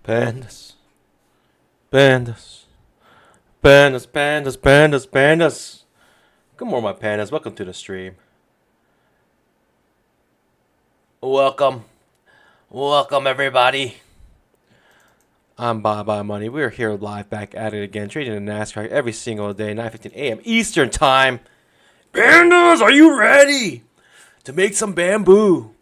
Pandas. Pandas. Pandas, pandas, pandas, pandas. Good morning, my pandas. Welcome to the stream. Welcome. Welcome, everybody. I'm Bye Money. We're here live back at it again, trading in Nascraq every single day, 9:15 a.m. Eastern Time. Pandas, are you ready to make some bamboo?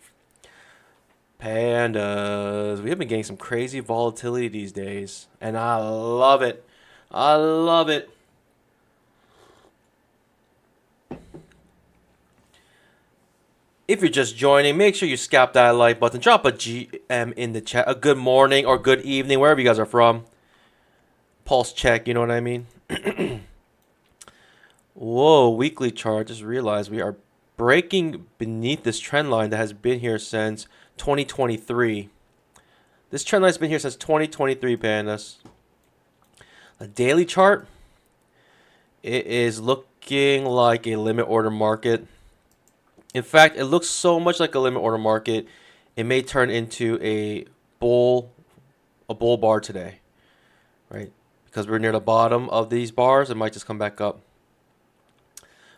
Pandas. We have been getting some crazy volatility these days, and I love it. I love it. If you're just joining, make sure you scalp that like button. Drop a GM in the chat. A good morning or good evening, wherever you guys are from. Pulse check, you know what I mean? Whoa, weekly chart. Just realized we are breaking beneath this trend line that has been here since 2023. This trend line has been here since 2023, pandas. A daily chart. It is looking like a limit order market. In fact, it looks so much like a limit order market, it may turn into a bull bar today, right? Because we're near the bottom of these bars, it might just come back up.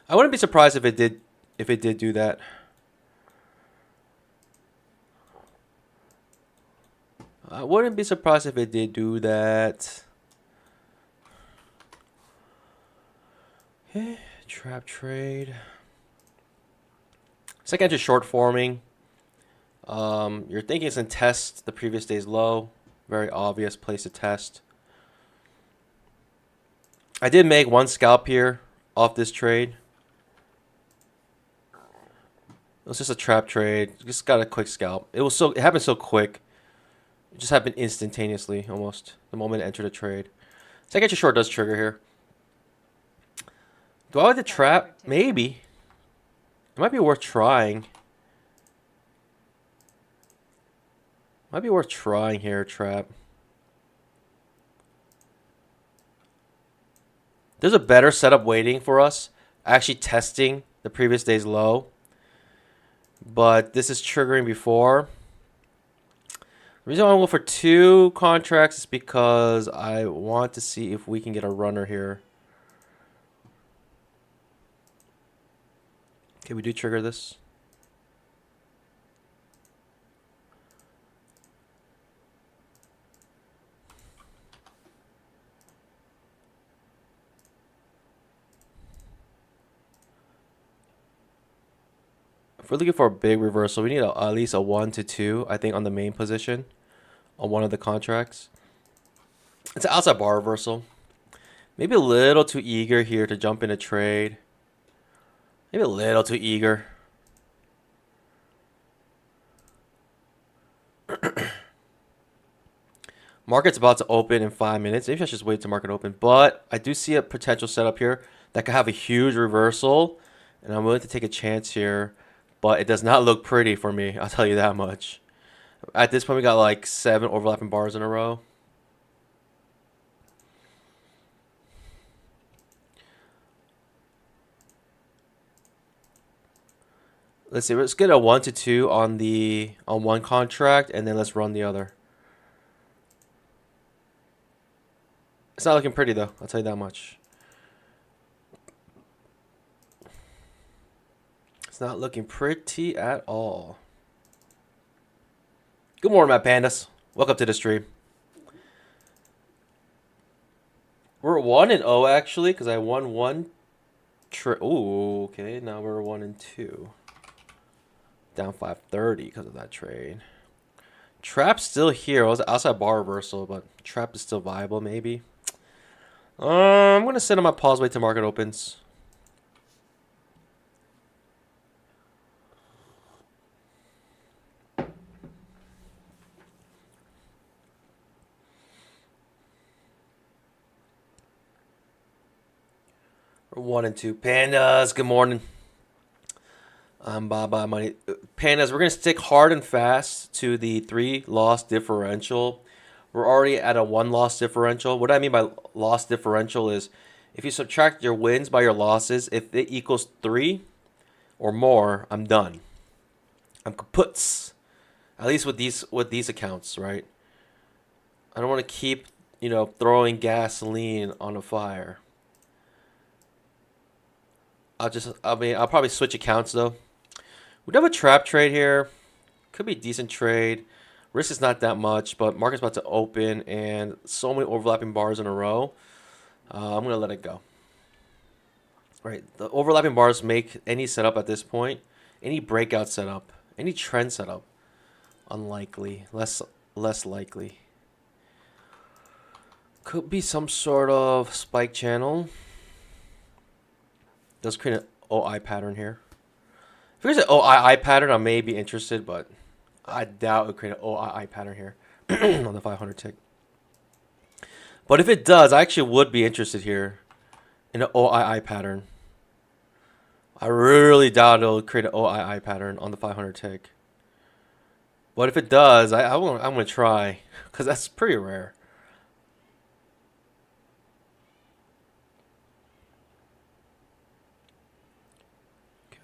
I wouldn't be surprised if it did do that. I wouldn't be surprised if it did do that. Okay, trap trade. Second entry short forming. You're thinking it's going to test the previous day's low. Very obvious place to test. I did make one scalp here off this trade. It was just a trap trade. Just got a quick scalp. It happened so quick. It just happened instantaneously almost the moment I entered the trade. Second entry short does trigger here. Do I like the trap? Maybe. It might be worth trying. Might be worth trying here, trap. There's a better setup waiting for us. Actually testing the previous day's low. But this is triggering before. The reason why I went for two contracts is because I want to see if we can get a runner here. Okay, we do trigger this. If we're looking for a big reversal, we need at least a 1 to 2, I think, on the main position on one of the contracts. It's an outside bar reversal. Maybe a little too eager here to jump in a trade. Maybe a little too eager. Market's about to open in 5 minutes. Maybe I should just wait to market open. But I do see a potential setup here that could have a huge reversal. And I'm willing to take a chance here. But it does not look pretty for me. I'll tell you that much. At this point, we got like 7 overlapping bars in a row. Let's see. Let's get a 1 to 2 on one contract, and then let's run the other. It's not looking pretty though. I'll tell you that much. It's not looking pretty at all. Good morning, my pandas. Welcome to the stream. We're 1-0 actually, because I won one trade. Ooh, okay. Now we're 1-2. Down 530 because of that trade. Trap's still here. It was an outside bar reversal, but trap is still viable, maybe. I'm gonna sit on my pause, wait till market opens. We're 1-2. Pandas, good morning. I'm Bye Money. Pandas, we're going to stick hard and fast to the 3-loss differential. We're already at a 1-loss differential. What I mean by loss differential is if you subtract your wins by your losses, if it equals 3 or more, I'm done. I'm kaputs. At least with these accounts, right? I don't want to keep, you know, throwing gasoline on a fire. I'll probably switch accounts though. We do have a trap trade here. Could be a decent trade. Risk is not that much, but market's about to open and so many overlapping bars in a row. I'm going to let it go. Right, the overlapping bars make any setup at this point, any breakout setup, any trend setup, unlikely, less likely. Could be some sort of spike channel. Does create an OI pattern here. If there's an OI pattern, I may be interested, but I doubt it would create an OI pattern here on the 500 tick. But if it does, I actually would be interested here in an OII pattern. I really doubt it'll create an OII pattern on the 500 tick. But if it does, I'm going to try because that's pretty rare.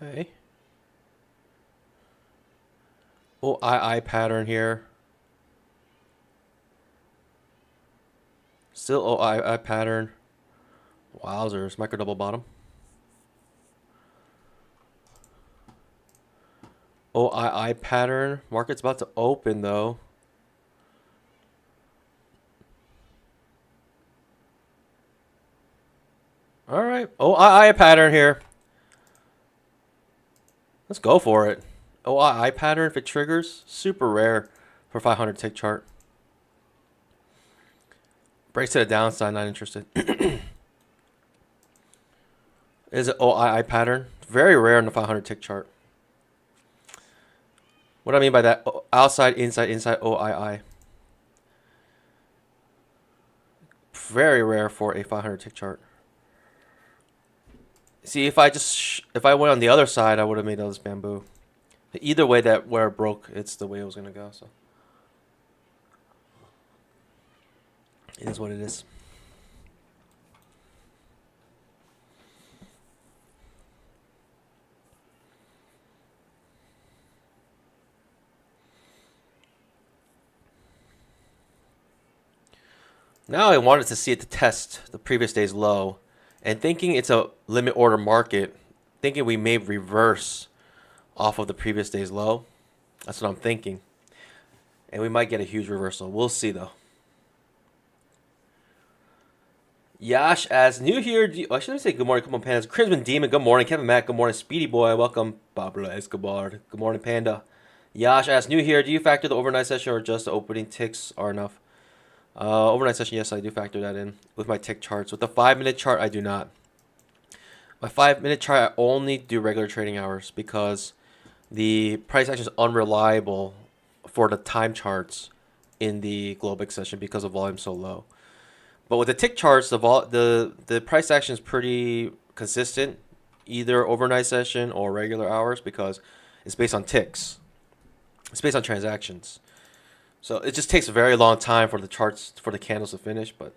Okay. OII pattern here. Still OII pattern. Wowzers. Micro double bottom. OII pattern. Market's about to open though. All right. OII pattern here. Let's go for it. OII pattern if it triggers. Super rare for 500 tick chart. Breaks to the downside, not interested. Is it OII pattern? Very rare in the 500 tick chart. What do I mean by that? Outside, inside, inside, OII. Very rare for a 500 tick chart. See, if I went on the other side, I would have made all this bamboo. Either way, that where it broke, it's the way it was gonna go. So it is what it is. Now I wanted to see it to test the previous day's low, and thinking it's a limit order market, thinking we may reverse off of the previous day's low. That's what I'm thinking. And we might get a huge reversal. We'll see though. Yash as new here. I shouldn't say good morning. Come on, Pandas. Crimson Demon. Good morning. Kevin Mack. Good morning. Speedy Boy. Welcome. Pablo Escobar. Good morning, Panda. Yash as new here. Do you factor the overnight session or just the opening ticks are enough? Overnight session, yes, I do factor that in with my tick charts. With the 5-minute chart, I do not. My 5-minute chart, I only do regular trading hours because the price action is unreliable for the time charts in the Globex session because the volume is so low. But with the tick charts, the price action is pretty consistent, either overnight session or regular hours because it's based on ticks. It's based on transactions. So it just takes a very long time for the charts, for the candles to finish. But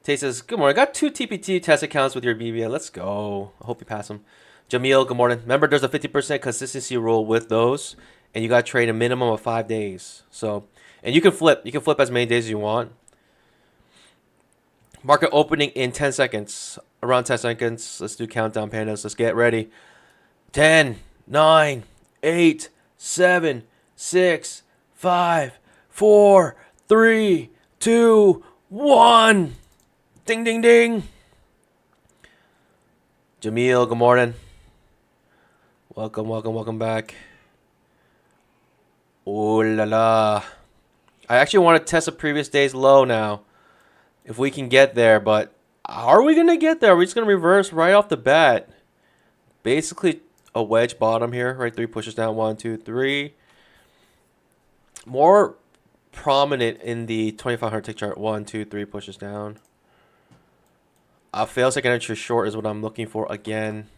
Tay says, good morning. I got 2 TPT test accounts with your BBA. Let's go. I hope you pass them. Jamil, good morning. Remember, there's a 50% consistency rule with those, and you got to trade a minimum of 5 days. So, and you can flip. You can flip as many days as you want. Market opening in 10 seconds. Around 10 seconds. Let's do countdown, Pandas. Let's get ready. 10, 9, 8, 7, 6, 5, 4, 3, 2, 1. Ding, ding, ding. Jamil, good morning. Welcome, welcome, welcome back. Oh la la. I actually want to test the previous day's low now. If we can get there, but are we going to get there? Are we just going to reverse right off the bat? Basically a wedge bottom here, right? 3 pushes down, 1, 2, 3. More prominent in the 2500 tick chart. 1, 2, 3 pushes down. A fail second entry short is what I'm looking for again.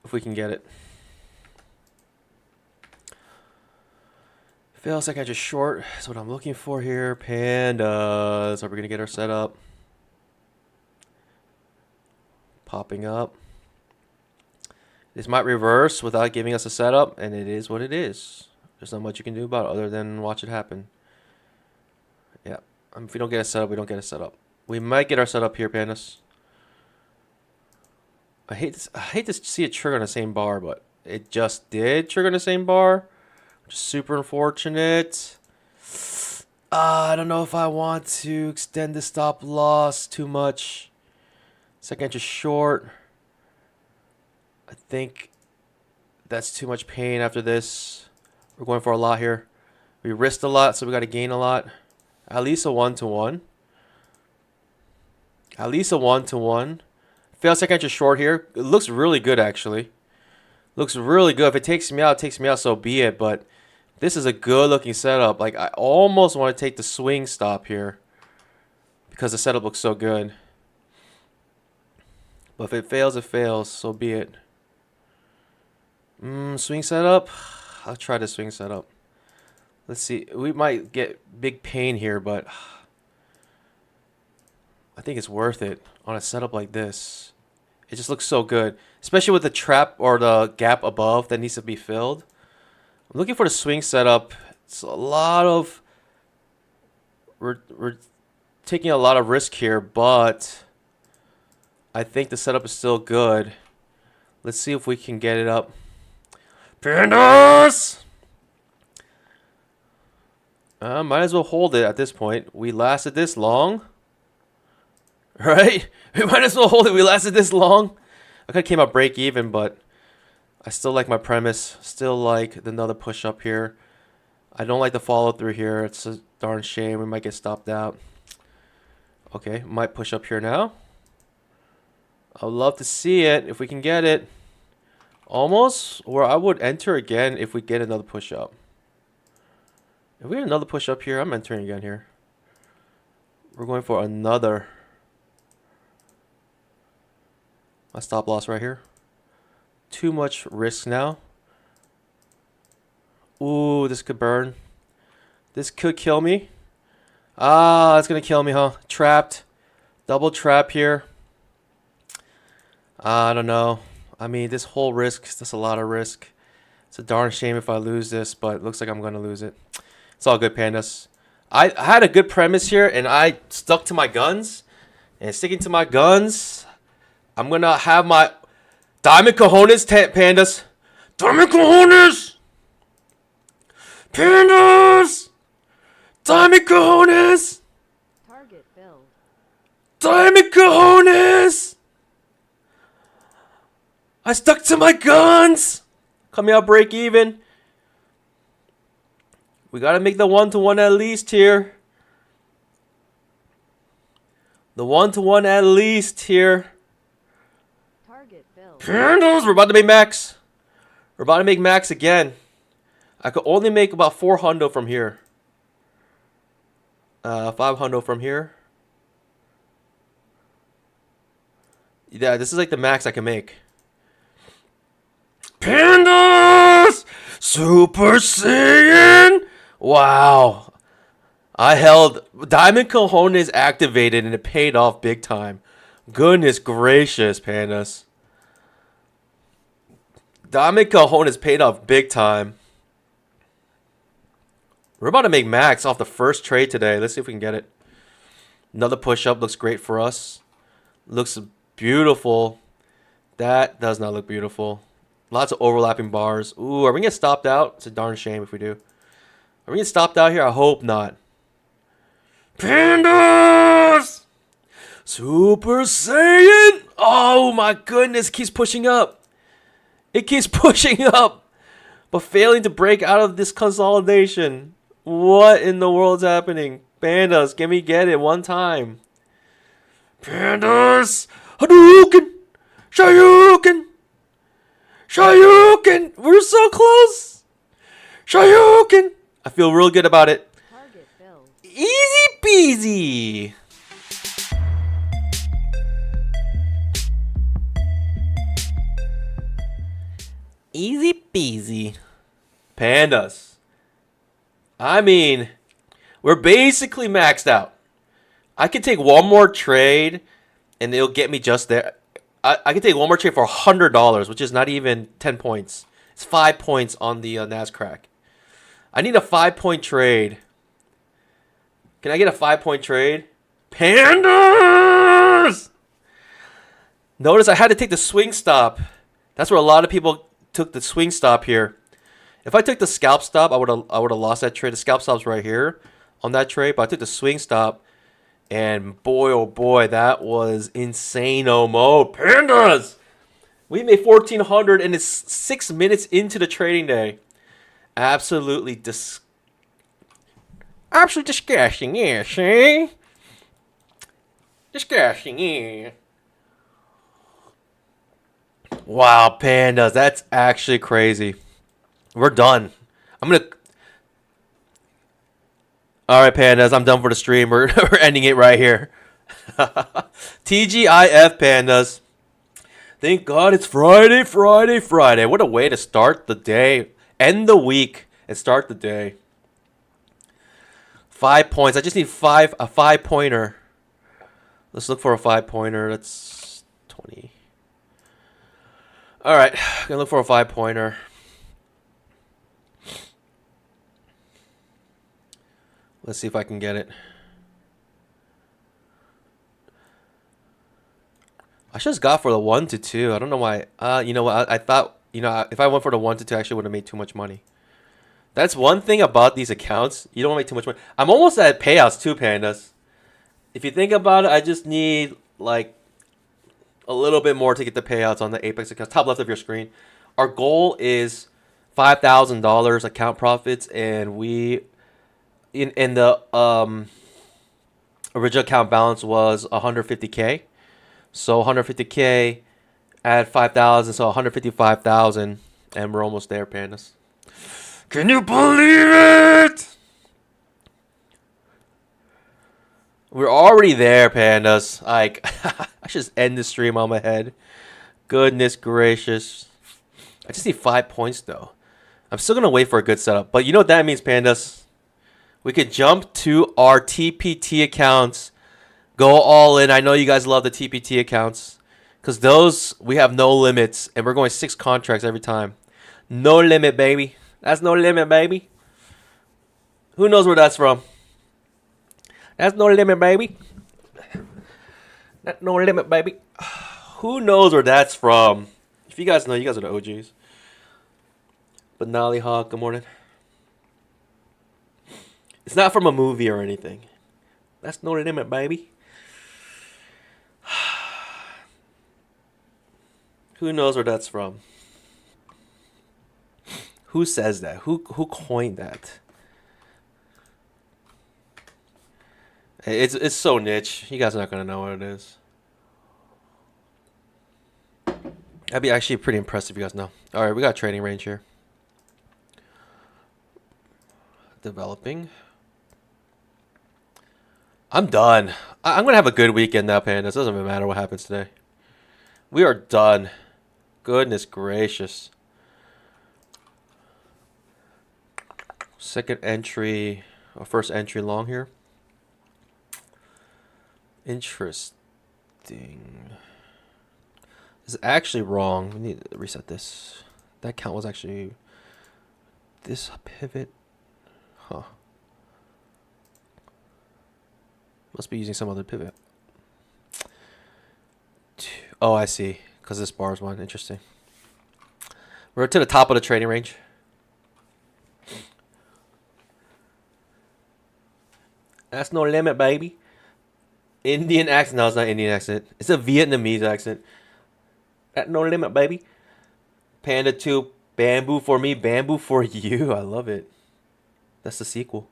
If we can get it. Fail second entry short is what I'm looking for here. Pandas. Are we going to get our setup? Popping up. This might reverse without giving us a setup, and it is what it is. There's not much you can do about it other than watch it happen. Yeah. If we don't get a setup, we don't get a setup. We might get our setup here, pandas. I hate to see it trigger on the same bar, but it just did trigger on the same bar. Which is super unfortunate. I don't know if I want to extend the stop loss too much. Second entry short. I think that's too much pain after this. We're going for a lot here. We risked a lot, so we got to gain a lot. At least a 1-to-1. At least a 1-to-1. Fail second entry short here. It looks really good, actually. Looks really good. If it takes me out, it takes me out, so be it. But this is a good-looking setup. Like, I almost want to take the swing stop here because the setup looks so good. But if it fails, it fails. So be it. Swing setup. I'll try the swing setup. Let's see. We might get big pain here, but I think it's worth it on a setup like this. It just looks so good, especially with the trap or the gap above that needs to be filled. I'm looking for the swing setup. It's a lot of we're taking a lot of risk here, but I think the setup is still good. Let's see if we can get it up. Pandas! Might as well hold it at this point. We lasted this long. Right? We might as well hold it. We lasted this long. I could have came out break even, but I still like my premise. Still like another push up here. I don't like the follow through here. It's a darn shame. We might get stopped out. Okay, might push up here now. I would love to see it if we can get it. Almost. Or I would enter again if we get another push up. If we get another push up here, I'm entering again here. We're going for another. My stop loss right here. Too much risk now. Ooh, this could burn. This could kill me. Ah, it's going to kill me, huh? Trapped. Double trap here. I don't know. I mean, this whole risk, that's a lot of risk. It's a darn shame if I lose this, but it looks like I'm going to lose it. It's all good, pandas. I had a good premise here, and I stuck to my guns. And sticking to my guns, I'm going to have my diamond cojones, pandas. Diamond cojones! Pandas! Diamond cojones! Target filled. Diamond cojones! I stuck to my guns! Coming out break even. We gotta make the 1-to-1 at least here. The 1-to-1 at least here. Target filled. Pandas! We're about to make max. We're about to make max again. I could only make about 400 from here. 500 from here. Yeah, this is like the max I can make. Pandas! Super Saiyan! Wow. I held Diamond Cojones activated and it paid off big time. Goodness gracious, pandas. Diamond Cojones paid off big time. We're about to make max off the first trade today. Let's see if we can get it. Another push-up looks great for us. Looks beautiful. That does not look beautiful. Lots of overlapping bars. Ooh, are we going to get stopped out? It's a darn shame if we do. Are we going to get stopped out here? I hope not. Pandas! Super Saiyan! Oh my goodness, it keeps pushing up. It keeps pushing up. But failing to break out of this consolidation. What in the world's happening? Pandas, can we get it one time? Pandas! Hadouken! Shoryuken! Shoryuken! We're so close! Shoryuken! I feel real good about it. Target filled. Easy peasy! Easy peasy. Pandas. I mean, we're basically maxed out. I could take one more trade and it'll get me just there. I could take one more trade for $100, which is not even 10 points. It's 5 points on the Nascraq. I need a 5-point trade. Can I get a 5-point trade? Pandas! Notice I had to take the swing stop. That's where a lot of people took the swing stop here. If I took the scalp stop, I would have lost that trade. The scalp stop's right here on that trade, but I took the swing stop, and boy, oh boy, that was insane-o mode. Pandas! We made 1,400, and it's 6 minutes into the trading day. Absolutely disgusting, yeah, see? Disgusting, yeah. Wow, pandas, that's actually crazy. We're done. Alright, pandas, I'm done for the stream. We're ending it right here. TGIF, pandas. Thank God it's Friday. What a way to start the day, end the week, and start the day. 5 points. I just need a 5-pointer. Let's look for a 5-pointer. That's 20. All right, gonna look for a 5-pointer. Let's see if I can get it. I should have got for the 1 to 2. I don't know why. You know what? I thought, if I went for the 1 to 2, I actually would have made too much money. That's one thing about these accounts. You don't make too much money. I'm almost at payouts too, pandas. If you think about it, I just need like a little bit more to get the payouts on the Apex accounts. Top left of your screen. Our goal is $5,000 account profits, and we in the original account balance was 150K. So 150K add 5,000, so 155,000, and we're almost there, pandas. Can you believe it? We're already there, pandas. Like, I should just end the stream on my head. Goodness gracious. I just need 5 points, though. I'm still going to wait for a good setup. But you know what that means, pandas? We could jump to our TPT accounts. Go all in. I know you guys love the TPT accounts. Because those, we have no limits. And we're going 6 contracts every time. No limit, baby. That's no limit, baby. Who knows where that's from? That's no limit, baby. That's no limit, baby. Who knows where that's from? If you guys know, you guys are the OGs. But Nolly Hawk, good morning. It's not from a movie or anything. That's no limit, baby. Who knows where that's from? Who says that? Who coined that? It's so niche. You guys are not gonna know what it is. That'd be actually pretty impressive if you guys know. All right, we got trading range here. Developing. I'm done. I'm gonna have a good weekend now, pandas. It doesn't even matter what happens today. We are done. Goodness gracious. Second entry, or first entry long here. Interesting. This is actually wrong. We need to reset this. That count was actually this pivot. Huh. Must be using some other pivot. Oh, I see. Because this bar is one. Interesting. We're to the top of the trading range. That's no limit, baby. Indian accent. No, it's not Indian accent. It's a Vietnamese accent. At no limit, baby. Panda 2. Bamboo for me. Bamboo for you. I love it. That's the sequel.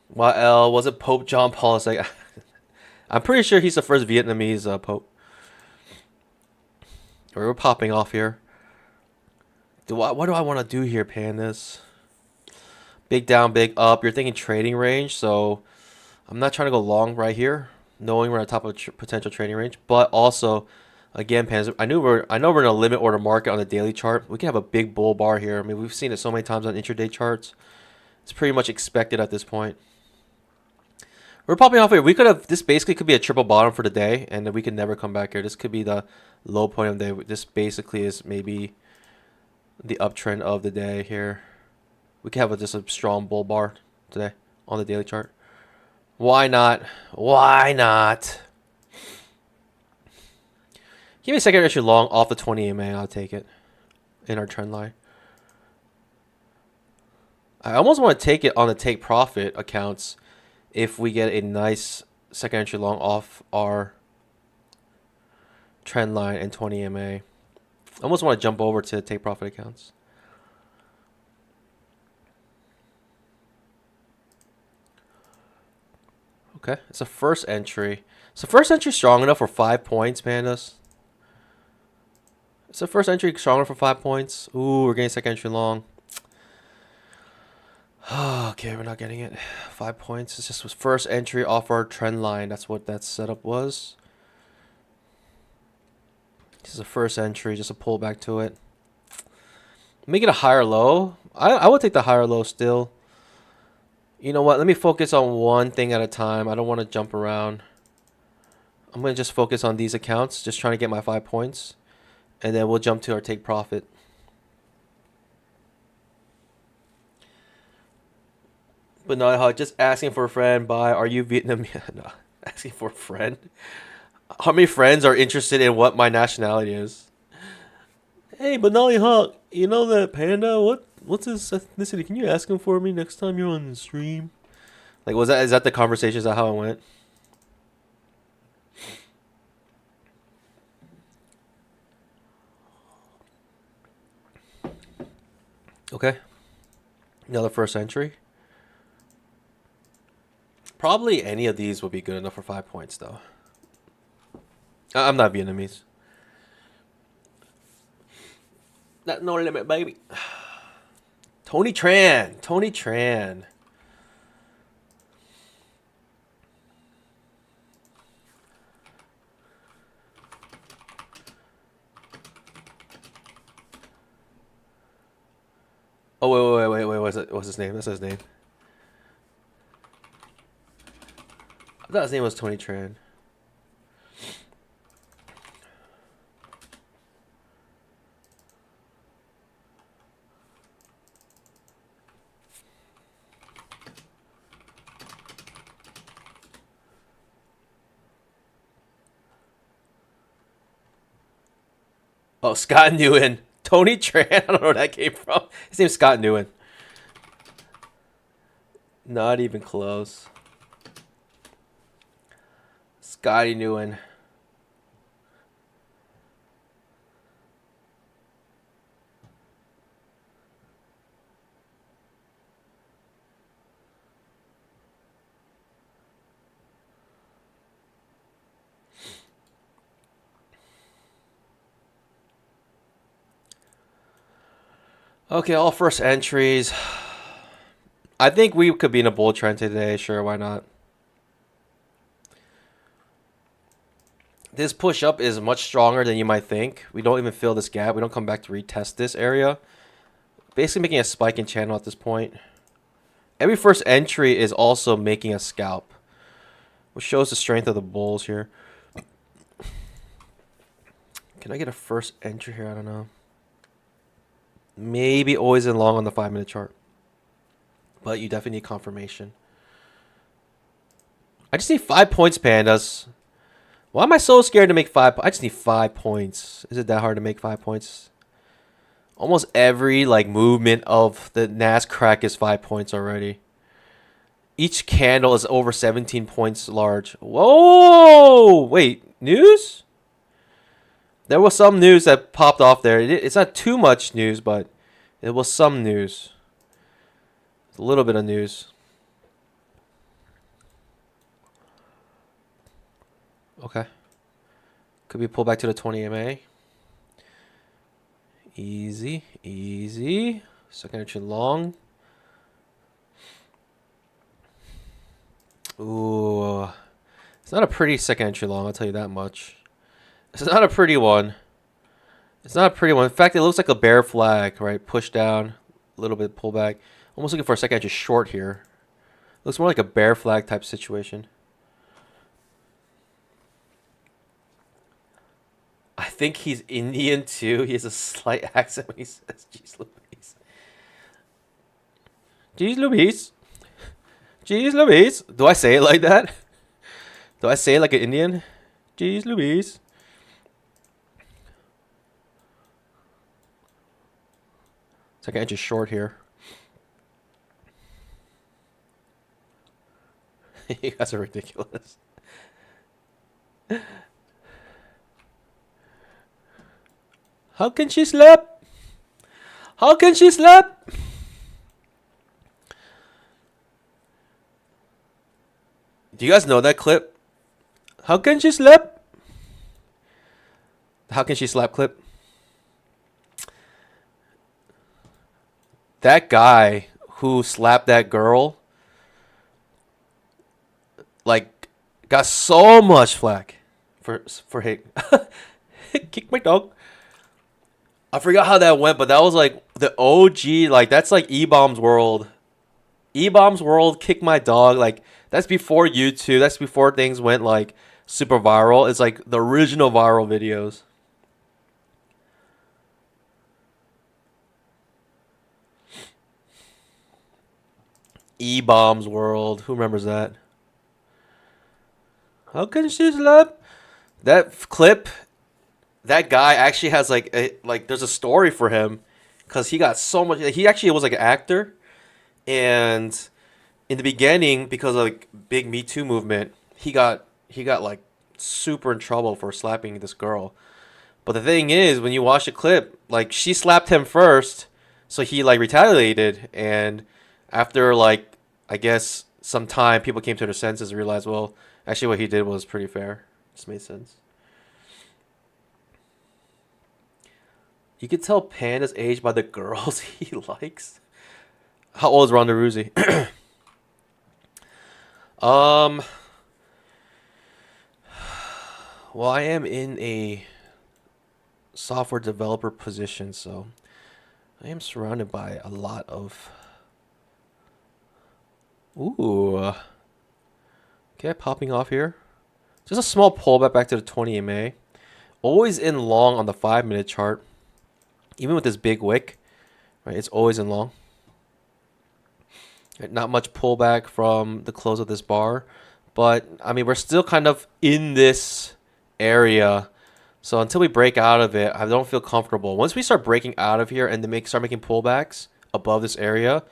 Was it Pope John Paul II? I'm pretty sure he's the first Vietnamese pope. We're popping off here. What do I want to do here, pandas? Big down, big up. You're thinking trading range, so I'm not trying to go long right here, knowing we're at the top of a potential trading range. But also, again, pandas, I know we're in a limit order market on the daily chart. We can have a big bull bar here. I mean, we've seen it so many times on intraday charts. It's pretty much expected at this point. We're popping off here. We could have, this basically could be a triple bottom for the day, and then we can never come back here. This could be the low point of the day. This basically is maybe the uptrend of the day here. We could have just a strong bull bar today on the daily chart. Why not? Why not? Give me a second entry long off the 20 EMA. I'll take it in our trend line. I almost want to take it on the take profit accounts if we get a nice second entry long off our trend line and 20 EMA. I almost want to jump over to take profit accounts. Okay, it's a first entry. Is the first entry strong enough for 5 points, pandas? Is the first entry strong enough for 5 points? Ooh, we're getting second entry long. Okay, we're not getting it. 5 points. It's just was first entry off our trend line. That's what that setup was. This is a first entry, just a pullback to it. Make it a higher low. I would take the higher low still. You know what? Let me focus on one thing at a time. I don't want to jump around. I'm going to just focus on these accounts, just trying to get my 5 points. And then we'll jump to our take profit. But no, just asking for a friend. Buy. Are you Vietnamese? No, asking for a friend. How many friends are interested in what my nationality is? Hey, Banali Hawk, you know that panda? What's his ethnicity? Can you ask him for me next time you're on the stream? Like, is that the conversation? Is that how it went? Okay. Another first entry. Probably any of these would be good enough for 5 points, though. I'm not Vietnamese. Not no limit, baby. Tony Tran. Tony Tran. Oh, wait. What's his name? That's his name. I thought his name was Tony Tran. Oh, Scott Nguyen. Tony Tran. I don't know where that came from. His name's Scott Nguyen. Not even close. Scotty Nguyen. Okay, all first entries. I think we could be in a bull trend today. Sure, why not? This push up is much stronger than you might think. We don't even fill this gap. We don't come back to retest this area. Basically making a spike in channel at this point. Every first entry is also making a scalp, which shows the strength of the bulls here. Can I get a first entry here? I don't know. Maybe always in long on the 5-minute chart. But you definitely need confirmation. I just need 5 points, pandas. Why am I so scared to make 5? I just need 5 points. Is it that hard to make 5 points? Almost every movement of the Nascraq is 5 points already. Each candle is over 17 points large. Whoa! Wait, news? There was some news that popped off there. It's not too much news, but it was some news. It's a little bit of news. Okay. Could be pulled back to the 20 EMA. Easy, easy. Second entry long. Ooh. It's not a pretty second entry long, I'll tell you that much. It's not a pretty one. It's not a pretty one. In fact, it looks like a bear flag, right? Push down, a little bit pullback. Almost looking for a second entry short here. Looks more like a bear flag type situation. I think he's Indian too. He has a slight accent when he says "Jeez Louise." Jeez Louise. Jeez Louise. Do I say it like that? Do I say it like an Indian? Jeez Louise. It's like an inch short here. You guys are ridiculous. How can she slap? How can she slap? Do you guys know that clip? How can she slap? How can she slap clip? That guy who slapped that girl, like, got so much flack for hate. Kick my dog. I forgot how that went, but that was like the OG. Like, that's like E-Bomb's world. E-Bomb's world, kick my dog. Like, that's before YouTube. That's before things went like super viral. It's like the original viral videos. E-Bomb's world. Who remembers that? How can she slap? That clip, that guy actually has like there's a story for him because he got so much. He actually was like an actor, and in the beginning, because of like big Me Too movement, he got like super in trouble for slapping this girl. But the thing is, when you watch the clip, like she slapped him first, so he like retaliated, and after like I guess some time, people came to their senses and realized, well, actually what he did was pretty fair. Just made sense. You can tell Panda's age by the girls he likes. How old is Ronda Rousey? Well, I am in a software developer position, so I am surrounded by a lot of. Ooh. Okay, popping off here. Just a small pullback back to the 20 MA. Always in long on the 5-minute chart. Even with this big wick, right? It's always in long. Right, not much pullback from the close of this bar, but I mean we're still kind of in this area. So until we break out of it, I don't feel comfortable. Once we start breaking out of here and then start making pullbacks above this area,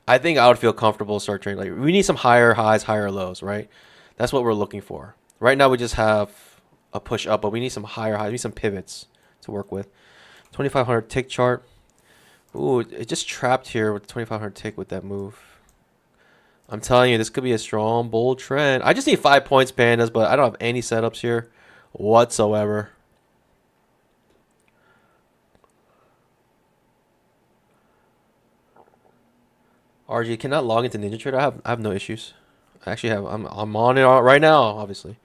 I think I would feel comfortable start trading. Like we need some higher highs, higher lows, right? That's what we're looking for. Right now we just have a push up, but we need some higher highs. We need some pivots to work with. 2500 tick chart. Ooh, it just trapped here with 2500 tick with that move. I'm telling you, this could be a strong, bold trend. I just need 5 points, Pandas, but I don't have any setups here whatsoever. RG cannot log into NinjaTrader. I have no issues. I actually have. I'm on it right now, obviously.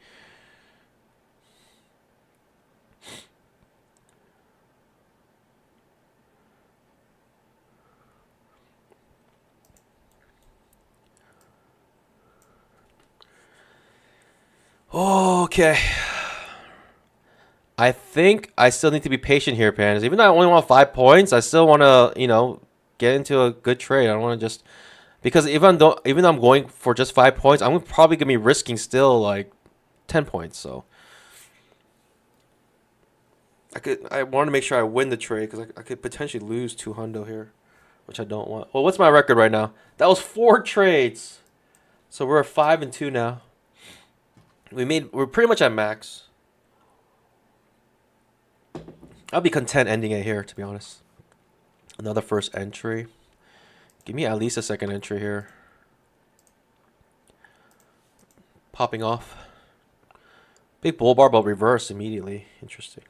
Okay. I think I still need to be patient here, Pandas. Even though I only want 5 points, I still want to, get into a good trade. I don't want to just because even though I'm going for just 5 points, I'm probably gonna be risking still like 10 points. So I want to make sure I win the trade because I could potentially lose 200 here, which I don't want. Well, what's my record right now? That was 4 trades, so we're at 5-2 now. We're pretty much at max. I'll be content ending it here, to be honest. Another first entry. Give me at least a second entry here. Popping off. Big bull bar, but reverse immediately. Interesting.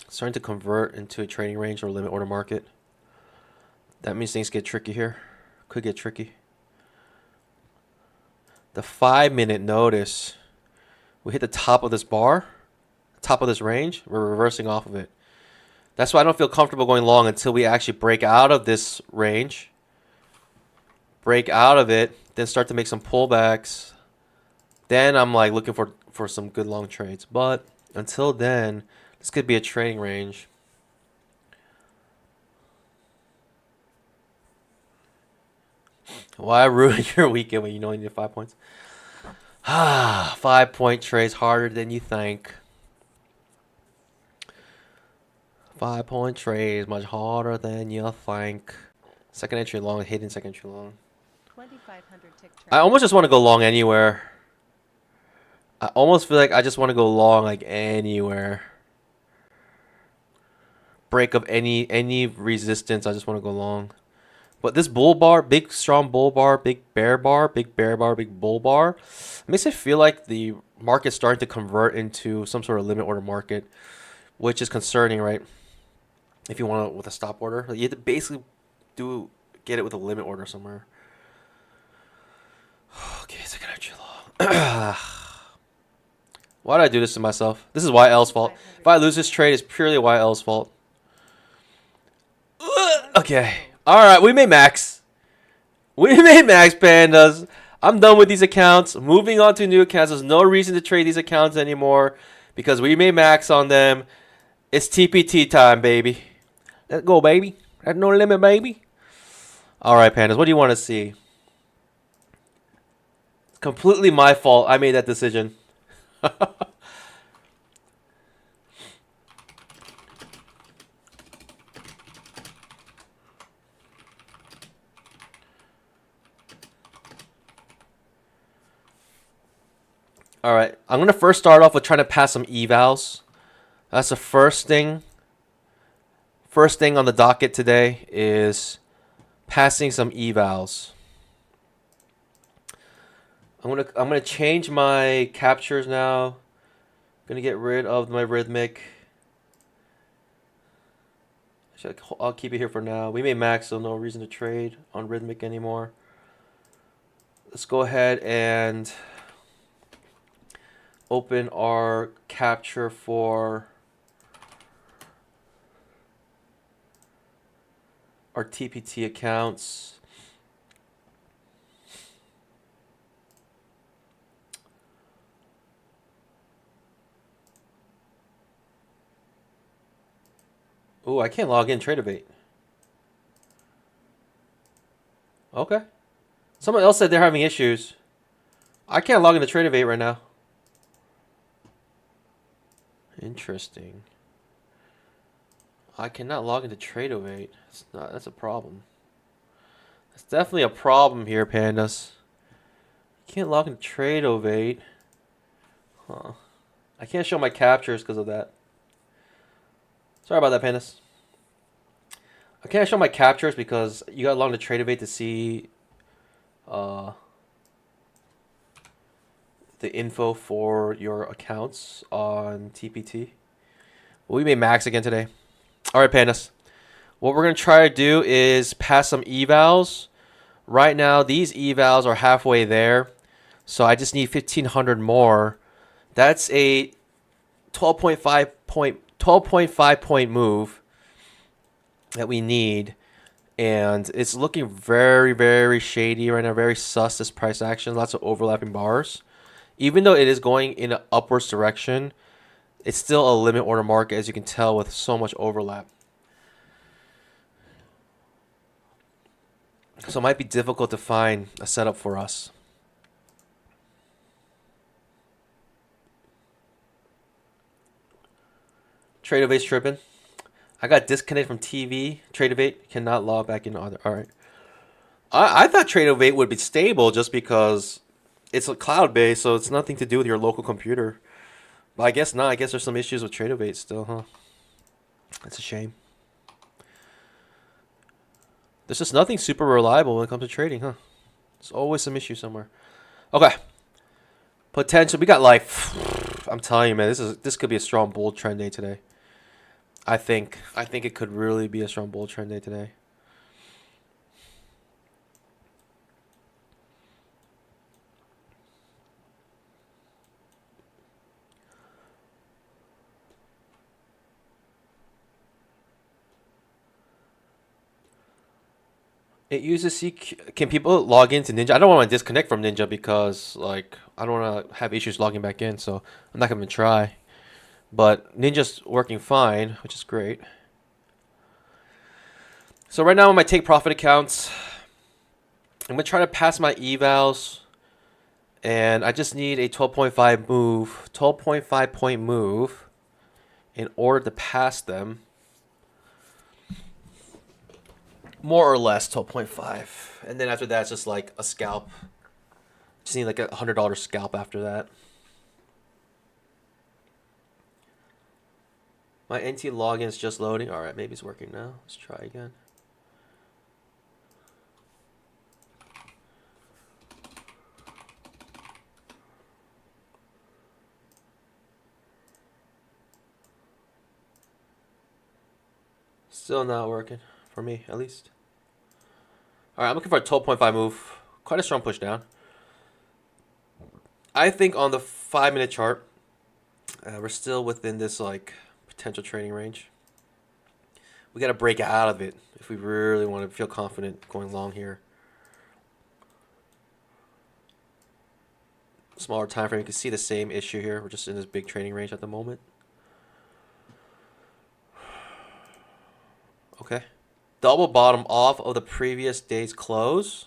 Starting to convert into a trading range or limit order market. That means things get tricky here. Could get tricky. The 5-minute notice. We hit the top of this bar. Top of this range. We're reversing off of it. That's why I don't feel comfortable going long until we actually break out of this range. Break out of it. Then start to make some pullbacks. Then I'm like looking for some good long trades. But until then, this could be a trading range. Why ruin your weekend when you know you need 5 points? 5 point trades harder than you think. 5 point trades much harder than you think. Second entry long, hidden second entry long. 2,500 tick I trade. almost just want to go long anywhere. I almost feel like I just want to go long like anywhere. Break of any resistance, I just want to go long. But this bull bar, big strong bull bar, big bear bar, big bear bar, big bull bar, makes it feel like the market's starting to convert into some sort of limit order market, which is concerning, right? If you want it with a stop order, you have to basically get it with a limit order somewhere. Okay, it's gonna too long. Why did I do this to myself? This is YL's fault. If I lose this trade, it's purely YL's fault. Okay. All right, we made max. We made max, pandas. I'm done with these accounts. Moving on to new accounts. There's no reason to trade these accounts anymore because we made max on them. It's TPT time, baby. Let's go, baby. There's no limit, baby. All right, pandas. What do you want to see? It's completely my fault. I made that decision. All right, I'm going to first start off with trying to pass some evals. That's the first thing. First thing on the docket today is passing some evals. I'm gonna change my captures now. Gonna get rid of my rhythmic. I'll keep it here for now. We made max, so no reason to trade on rhythmic anymore. Let's go ahead and open our capture for our TPT accounts. Oh, I can't log in Tradeovate. Okay. Someone else said they're having issues. I can't log into Tradeovate right now. Interesting. I cannot log into Tradeovate. That's a problem. That's definitely a problem here, pandas. Can't log into Tradeovate. Huh. I can't show my captures because of that. Sorry about that, pandas. I can't show my captures because you got to log into Tradeovate to see the info for your accounts on TPT. We made max again today. All right, pandas. What we're going to try to do is pass some evals. Right now, these evals are halfway there. So I just need 1,500 more. That's a 12.5 point move that we need. And it's looking very, very shady right now. Very sus, this price action. Lots of overlapping bars. Even though it is going in an upwards direction, it's still a limit order market, as you can tell, with so much overlap. So it might be difficult to find a setup for us. Tradeovate's tripping. I got disconnected from TV. Tradeovate cannot log back in. Alright. I thought Tradeovate would be stable just because it's a cloud-based, so it's nothing to do with your local computer. But I guess not. I guess there's some issues with Tradeovate still, huh? That's a shame. There's just nothing super reliable when it comes to trading, huh? There's always some issue somewhere. Okay. Potential. We got life. I'm telling you, man, this could be a strong bull trend day today. I think it could really be a strong bull trend day today. It uses CQ. Can people log into Ninja? I don't want to disconnect from Ninja because, like, I don't want to have issues logging back in, so I'm not going to try. But Ninja's working fine, which is great. So right now on my take profit accounts, I'm gonna try to pass my evals, and I just need a 12.5 move, 12.5 point move, in order to pass them. More or less 12.5, and then after that, it's just like a scalp. Just need like a $100 scalp after that. My NT login's just loading. All right, maybe it's working now. Let's try again. Still not working for me, at least. All right, I'm looking for a 12.5 move. Quite a strong push down. I think on the 5-minute chart, we're still within this like potential trading range. We got to break out of it if we really want to feel confident going long here. Smaller time frame, you can see the same issue here. We're just in this big trading range at the moment. Okay. Double bottom off of the previous day's close.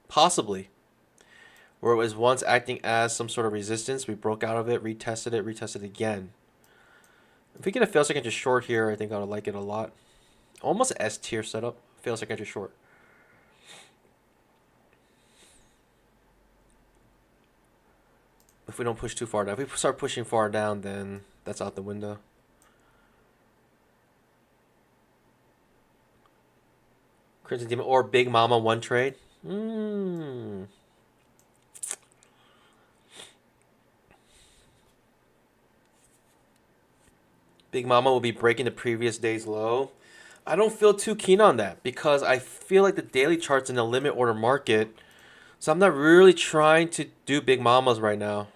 Possibly. Where it was once acting as some sort of resistance. We broke out of it, retested again. If we get a fail second to short here, I think I would like it a lot. Almost S tier setup. Fail second to short. If we don't push too far down. If we start pushing far down, then that's out the window. Crimson Demon or Big Mama one trade. Big Mama will be breaking the previous day's low. I don't feel too keen on that because I feel like the daily chart's in a limit order market. So I'm not really trying to do Big Mamas right now.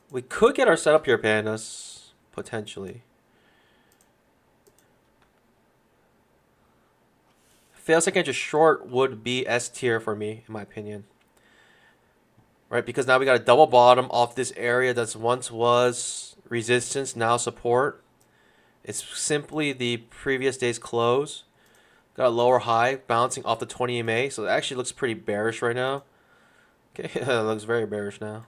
We could get our setup here, pandas. Potentially. Fail second to short would be S tier for me, in my opinion. Right, because now we got a double bottom off this area that's once was resistance, now support. It's simply the previous day's close. Got a lower high bouncing off the 20 EMA, so it actually looks pretty bearish right now. Okay, it looks very bearish now.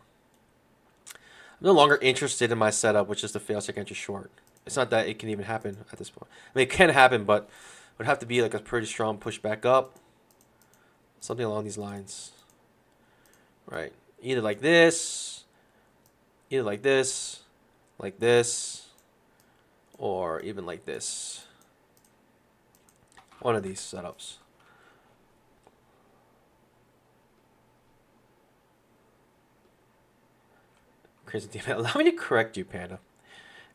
I'm no longer interested in my setup, which is the fail second to short. It's not that it can even happen at this point. I mean, it can happen, but it would have to be like a pretty strong push back up. Something along these lines. Right. Either like this, like this, or even like this. One of these setups. Crazy team. Allow me to correct you, Panda.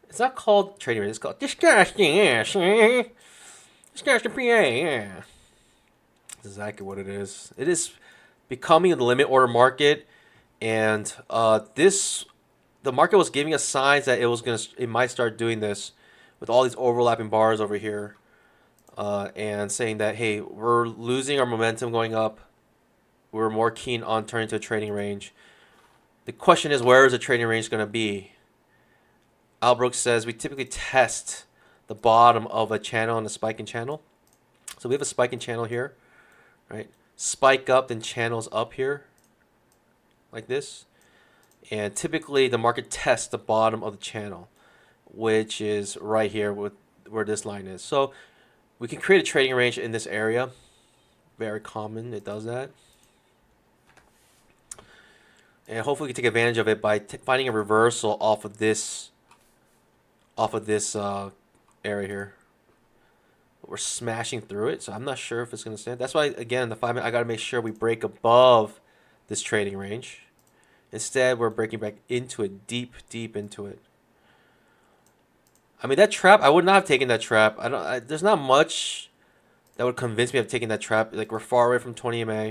It's not called trading range. It's called disgusting. Disgusting PA. Yeah. That's exactly what it is. It is becoming the limit order market, and the market was giving us signs that it might start doing this with all these overlapping bars over here, and saying that, hey, we're losing our momentum going up. We're more keen on turning to a trading range. The question is, where is the trading range going to be? Al Brooks says we typically test the bottom of a channel and a spiking channel. So we have a spiking channel here, right? Spike up, then channels up here, like this. And typically the market tests the bottom of the channel, which is right here with where this line is. So we can create a trading range in this area. Very common, it does that. And hopefully we can take advantage of it by finding a reversal off of this area here. We're smashing through it, so I'm not sure if it's going to stand. That's why, again, the 5 minute, I got to make sure we break above this trading range. Instead, we're breaking back into it, deep into it. I mean, that trap, I would not have taken that trap. There's not much that would convince me of taking that trap. Like, we're far away from 20 MA,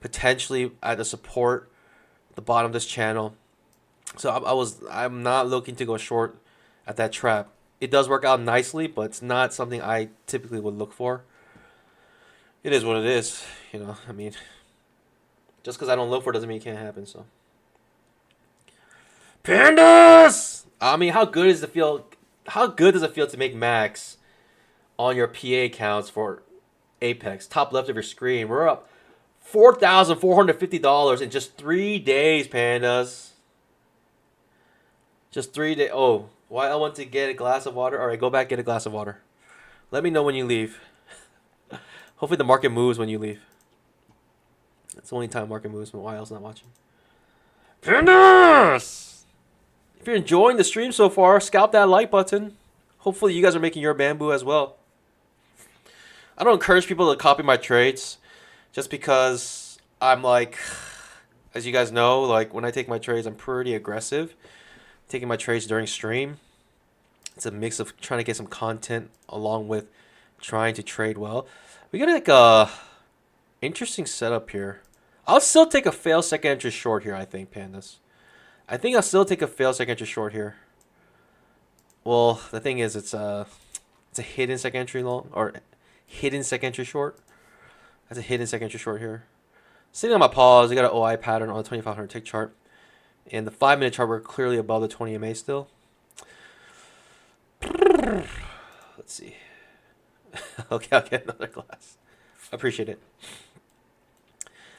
potentially at the support, the bottom of this channel. So I'm not looking to go short at that trap. It does work out nicely, but it's not something I typically would look for. It is what it is, you know. I mean, just because I don't look for it doesn't mean it can't happen. So, pandas. I mean, how good does it feel? How good does it feel to make max on your PA accounts for Apex, top left of your screen. We're up $4,450 in just 3 days, pandas. Just 3 days. Oh, why I want to get a glass of water? All right, go back, get a glass of water. Let me know when you leave. Hopefully the market moves when you leave. That's the only time market moves when YL's not watching. Pandas! If you're enjoying the stream so far, scalp that like button. Hopefully you guys are making your bamboo as well. I don't encourage people to copy my trades just because I'm like, as you guys know, like when I take my trades, I'm pretty aggressive. Taking my trades during stream. It's a mix of trying to get some content along with trying to trade well. We got like a interesting setup here. I'll still take a fail second entry short here, I think, pandas. I think I'll still take a fail second entry short here. Well, the thing is, it's a hidden second entry long or hidden second entry short. That's a hidden second entry short here. Sitting on my pause, I got an OI pattern on the 2500 tick chart. And the 5-minute chart, we're clearly above the 20 MA still. Let's see. Okay, I'll get another glass. I appreciate it.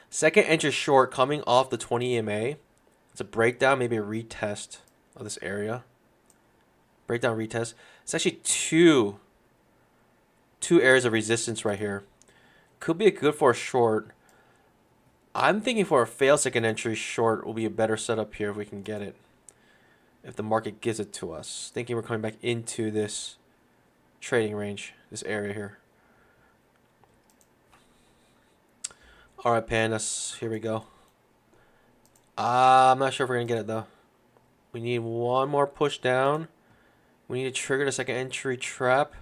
Second entry short coming off the 20 EMA. It's a breakdown, maybe a retest of this area. Breakdown, retest. It's actually two areas of resistance right here. Could be good for a short. I'm thinking for a fail second entry short will be a better setup here if we can get it. If the market gives it to us. Thinking we're coming back into this trading range, this area here. Alright, pandas, here we go. I'm not sure if we're going to get it though. We need one more push down. We need to trigger the second entry trap.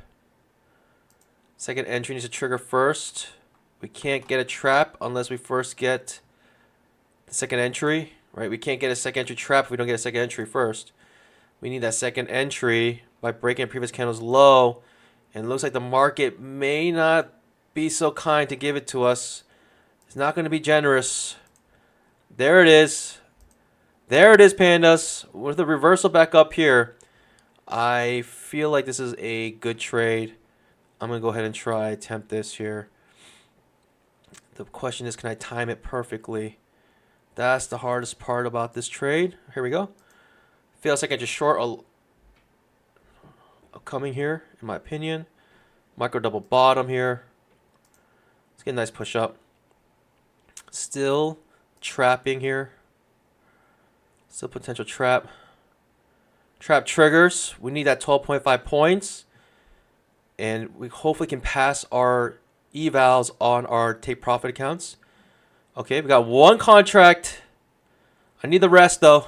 Second entry needs to trigger first. We can't get a trap unless we first get the second entry, right? We can't get a second entry trap if we don't get a second entry first. We need that second entry by breaking a previous candle's low. And it looks like the market may not be so kind to give it to us. It's not going to be generous. There it is. There it is, pandas. With a reversal back up here, I feel like this is a good trade. I'm going to go ahead and attempt this here. The question is, can I time it perfectly? That's the hardest part about this trade. Here we go. Feels like I just short coming here, in my opinion. Micro double bottom here. Let's get a nice push up. Still trapping here. Still potential trap. Trap triggers. We need that 12.5 points. And we hopefully can pass our evals on our take profit accounts. Okay, we got one contract. I need the rest though.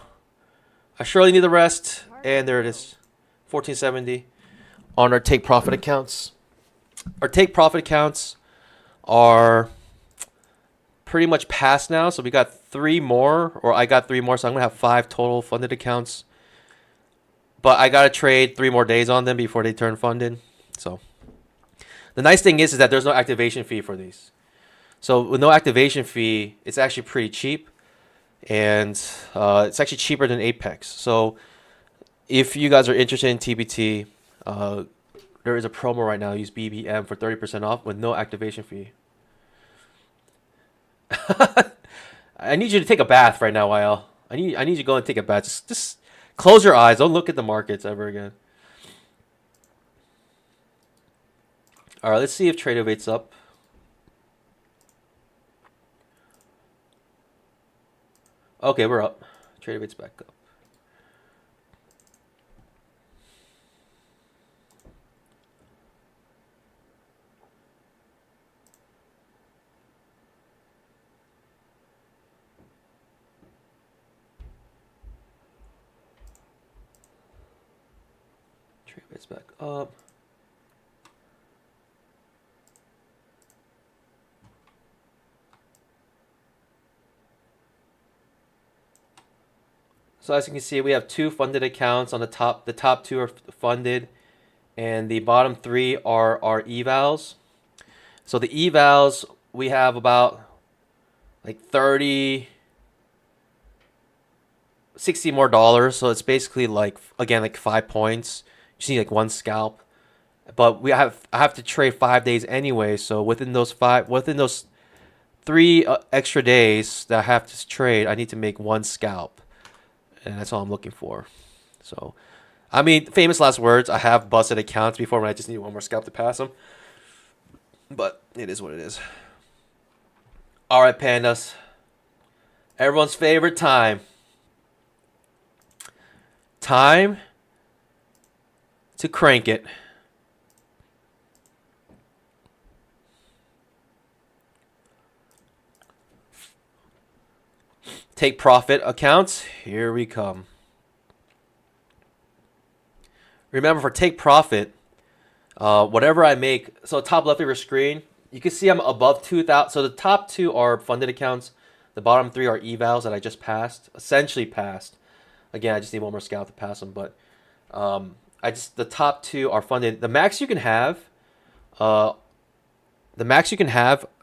I surely need the rest. And there it is. 1470 on our take profit accounts. Our take profit accounts are pretty much past now. So we got 3 more, or I got 3 more. So I'm going to have 5 total funded accounts. But I got to trade 3 more days on them before they turn funded. So the nice thing is that there's no activation fee for these. So with no activation fee, it's actually pretty cheap. And it's actually cheaper than Apex. So if you guys are interested in TBT, there is a promo right now. Use BBM for 30% off with no activation fee. I need you to take a bath right now, YL. I need you to go and take a bath. Just close your eyes. Don't look at the markets ever again. All right, let's see if Trader Bait's up. Okay, we're up. Trader Bait's back up. Trader Bait's back up. So as you can see, we have 2 funded accounts on the top. The top 2 are funded, and the bottom 3 are our evals. So the evals, we have about like 60 more dollars. So it's basically like, again, like 5 points. You just need like 1 scalp. But I have to trade 5 days anyway. So within those 3 extra days that I have to trade, I need to make 1 scalp, and that's all I'm looking for. So, I mean, famous last words. I have busted accounts before when I just need 1 more scalp to pass them. But it is what it is. All right, pandas. Everyone's favorite time. Time to crank it. Take profit accounts. Here we come. Remember, for take profit, whatever I make, so top left of your screen, you can see I'm above 2,000. So the top 2 are funded accounts. The bottom 3 are evals that I just passed, essentially passed. Again, I just need 1 more scout to pass them, but the top 2 are funded. The max you can have,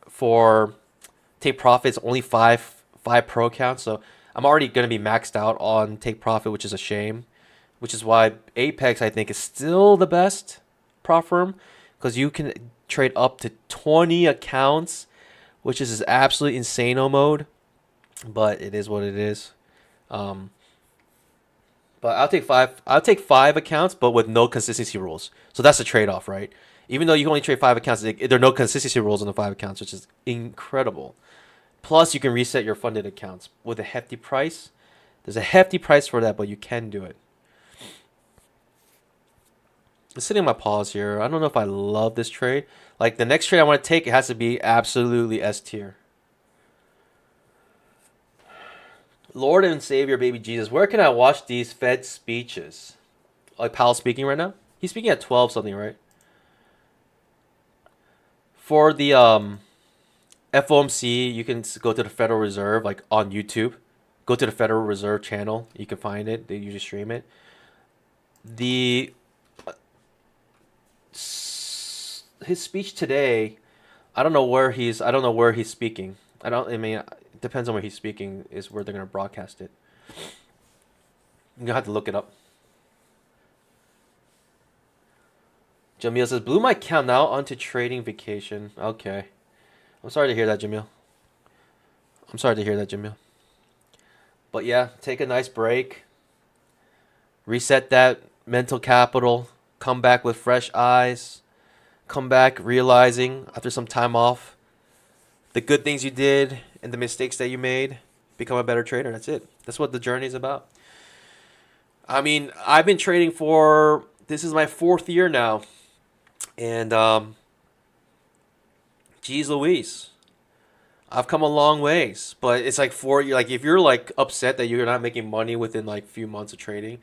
for take profit is only 5 pro accounts. So I'm already going to be maxed out on take profit, which is a shame. Which is why Apex, I think, is still the best prop firm, because you can trade up to 20 accounts, which is absolutely insano mode. But it is what it is. But I'll take 5. I'll take 5 accounts, but with no consistency rules. So that's the trade-off, right? Even though you can only trade 5 accounts, there are no consistency rules on the 5 accounts, which is incredible. Plus, you can reset your funded accounts with a hefty price. There's a hefty price for that, but you can do it. I'm sitting on my pause here. I don't know if I love this trade. Like, the next trade I want to take, it has to be absolutely S tier. Lord and Savior, baby Jesus, where can I watch these Fed speeches? Like Powell speaking right now? He's speaking at 12 something, right? For the FOMC, you can go to the Federal Reserve, like on YouTube. Go to the Federal Reserve channel. You can find it. They usually stream it. His speech today, I don't know where he's speaking. I mean, it depends on where he's speaking is where they're going to broadcast it. I'm going to have to look it up. Jamil says, blew my account now onto trading vacation. Okay. I'm sorry to hear that, Jamil. But yeah, take a nice break. Reset that mental capital. Come back with fresh eyes. Come back realizing after some time off the good things you did and the mistakes that you made. Become a better trader. That's it. That's what the journey is about. I mean, I've been trading this is my 4th year now. And geez Louise, I've come a long ways. But it's like if you're like upset that you're not making money within like a few months of trading,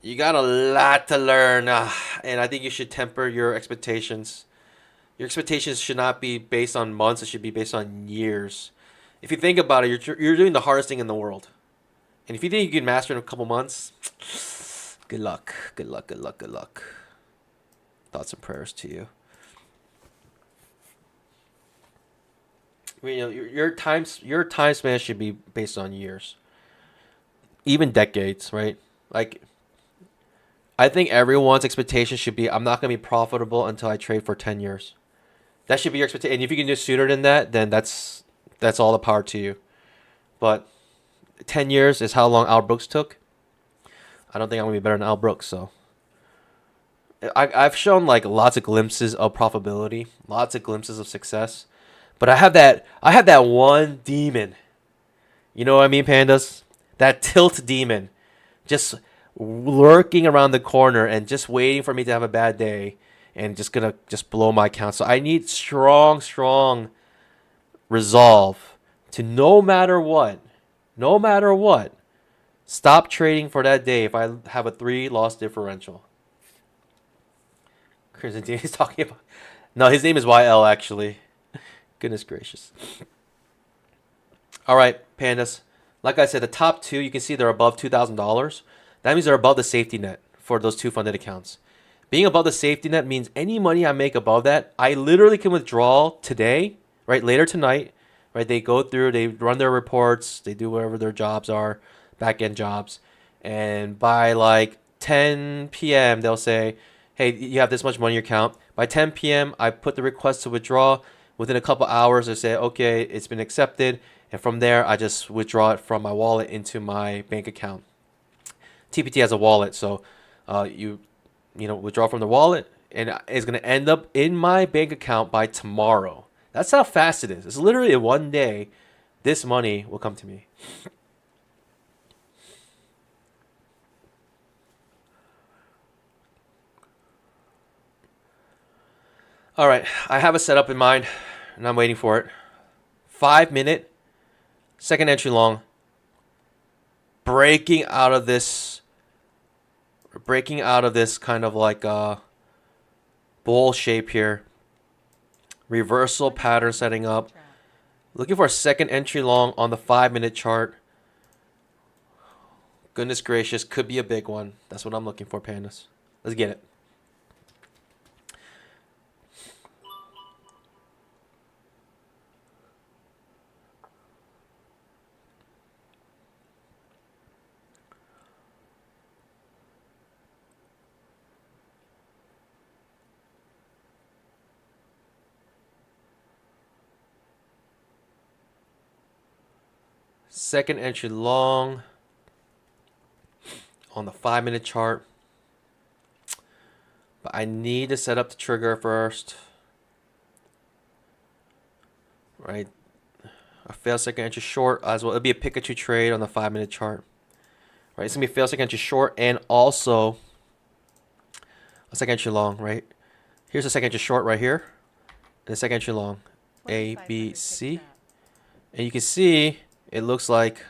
you got a lot to learn, and I think you should temper your expectations. Your expectations should not be based on months. It should be based on years. If you think about it, you're doing the hardest thing in the world. And if you think you can master it in a couple months, good luck. Good luck, good luck, good luck. Thoughts and prayers to you. You know, your time span should be based on years. Even decades, right? Like, I think everyone's expectation should be, I'm not going to be profitable until I trade for 10 years. That should be your expectation. And if you can do sooner than that, then that's all the power to you. But 10 years is how long Al Brooks took. I don't think I'm going to be better than Al Brooks. So I've shown like lots of glimpses of profitability, lots of glimpses of success. But I have that one demon. You know what I mean, pandas? That tilt demon. Just lurking around the corner and just waiting for me to have a bad day and just gonna blow my account. So I need strong resolve to no matter what, stop trading for that day if I have a 3 loss differential. Chris is talking about, no, his name is YL actually. Goodness gracious. All right, pandas. Like I said, the top 2, you can see they're above $2,000. That means they're above the safety net for those 2 funded accounts. Being above the safety net means any money I make above that, I literally can withdraw today, right? Later tonight, right? They go through, they run their reports, they do whatever their jobs are, back-end jobs. And by like 10 p.m., they'll say, hey, you have this much money in your account. By 10 p.m., I put the request to withdraw. Within a couple hours, I say, okay, it's been accepted. And from there, I just withdraw it from my wallet into my bank account. TPT has a wallet, so you withdraw from the wallet, and it's gonna end up in my bank account by tomorrow. That's how fast it is. It's literally in one day, this money will come to me. All right, I have a setup in mind, and I'm waiting for it. 5 minute, second entry long. Breaking out of this kind of like bowl shape here. Reversal pattern setting up. Looking for a second entry long on the 5 minute chart. Goodness gracious, could be a big one. That's what I'm looking for, pandas. Let's get it. Second entry long on the 5 minute chart. But I need to set up the trigger first. Right. A failed second entry short as well. It'll be a Pikachu trade on the 5 minute chart. Right. It's going to be a failed second entry short and also a second entry long, right? Here's a second entry short right here. And a second entry long. A, B, C. And you can see it looks like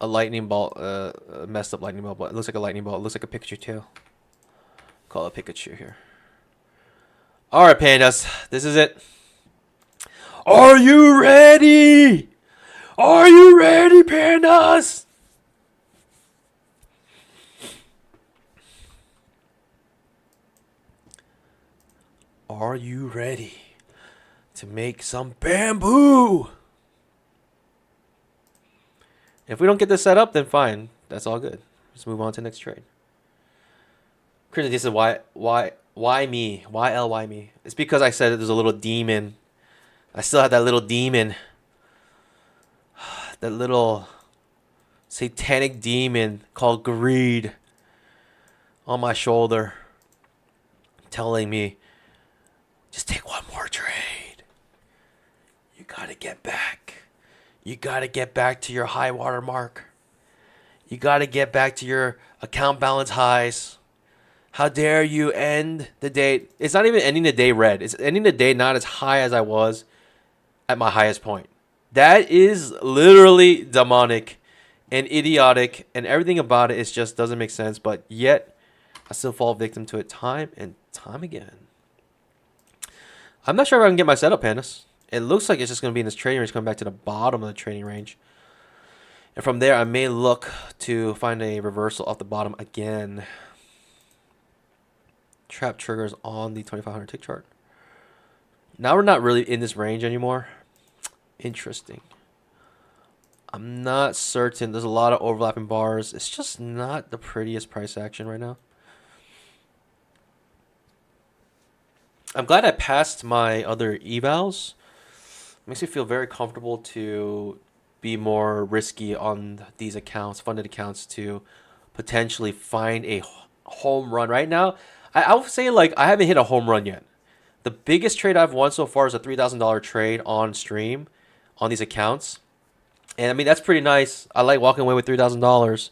a lightning bolt, a messed up lightning bolt, but it looks like a lightning bolt. It looks like a Pikachu tail. Call it Pikachu here. All right, pandas, this is it. Are you ready? Are you ready, pandas? Are you ready to make some bamboo? If we don't get this set up, then fine. That's all good. Let's move on to the next trade. Chris, this is why me? Why me? It's because I said there's a little demon. I still have that little demon. That little satanic demon called greed on my shoulder, telling me, just take one more trade. You gotta get back. You gotta get back to your high water mark. You gotta get back to your account balance highs. How dare you end the day? It's not even ending the day red. It's ending the day not as high as I was at my highest point. That is literally demonic and idiotic, and everything about it is just doesn't make sense. But yet, I still fall victim to it time and time again. I'm not sure if I can get my setup, pandas. It looks like it's just going to be in this trading range, coming back to the bottom of the trading range. And from there, I may look to find a reversal off the bottom again. Trap triggers on the 2500 tick chart. Now we're not really in this range anymore. Interesting. I'm not certain. There's a lot of overlapping bars. It's just not the prettiest price action right now. I'm glad I passed my other evals. Makes me feel very comfortable to be more risky on these accounts, funded accounts, to potentially find a home run. Right now, I would say like I haven't hit a home run yet. The biggest trade I've won so far is a $3,000 trade on stream on these accounts. And I mean, that's pretty nice. I like walking away with $3,000.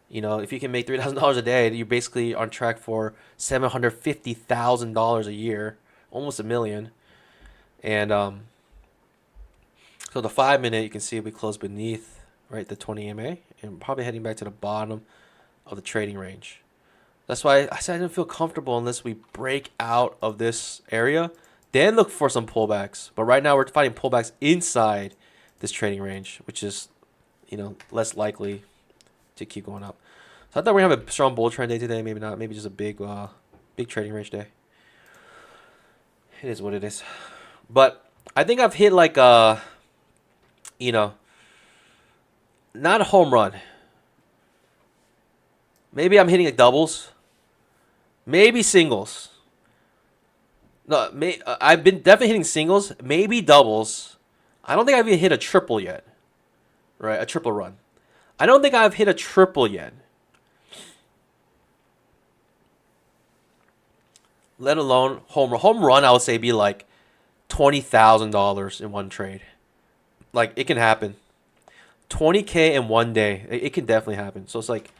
You know, if you can make $3,000 a day, you're basically on track for $750,000 a year, almost $1 million. And so the 5 minute, you can see we closed beneath, right, the 20 EMA, and probably heading back to the bottom of the trading range. That's why I said I didn't feel comfortable unless we break out of this area. Then look for some pullbacks. But right now we're finding pullbacks inside this trading range, which is, you know, less likely to keep going up. So I thought we're gonna have a strong bull trend day today. Maybe not. Maybe just a big trading range day. It is what it is. But I think I've hit like you know, not a home run. Maybe I'm hitting like doubles. Maybe singles. No, I've been definitely hitting singles, maybe doubles. I don't think I've even hit a triple yet. Right, a triple run. I don't think I've hit a triple yet. Let alone home run. Home run, I would say, be like $20,000 in one trade. Like, it can happen. 20K in one day. It can definitely happen. So it's like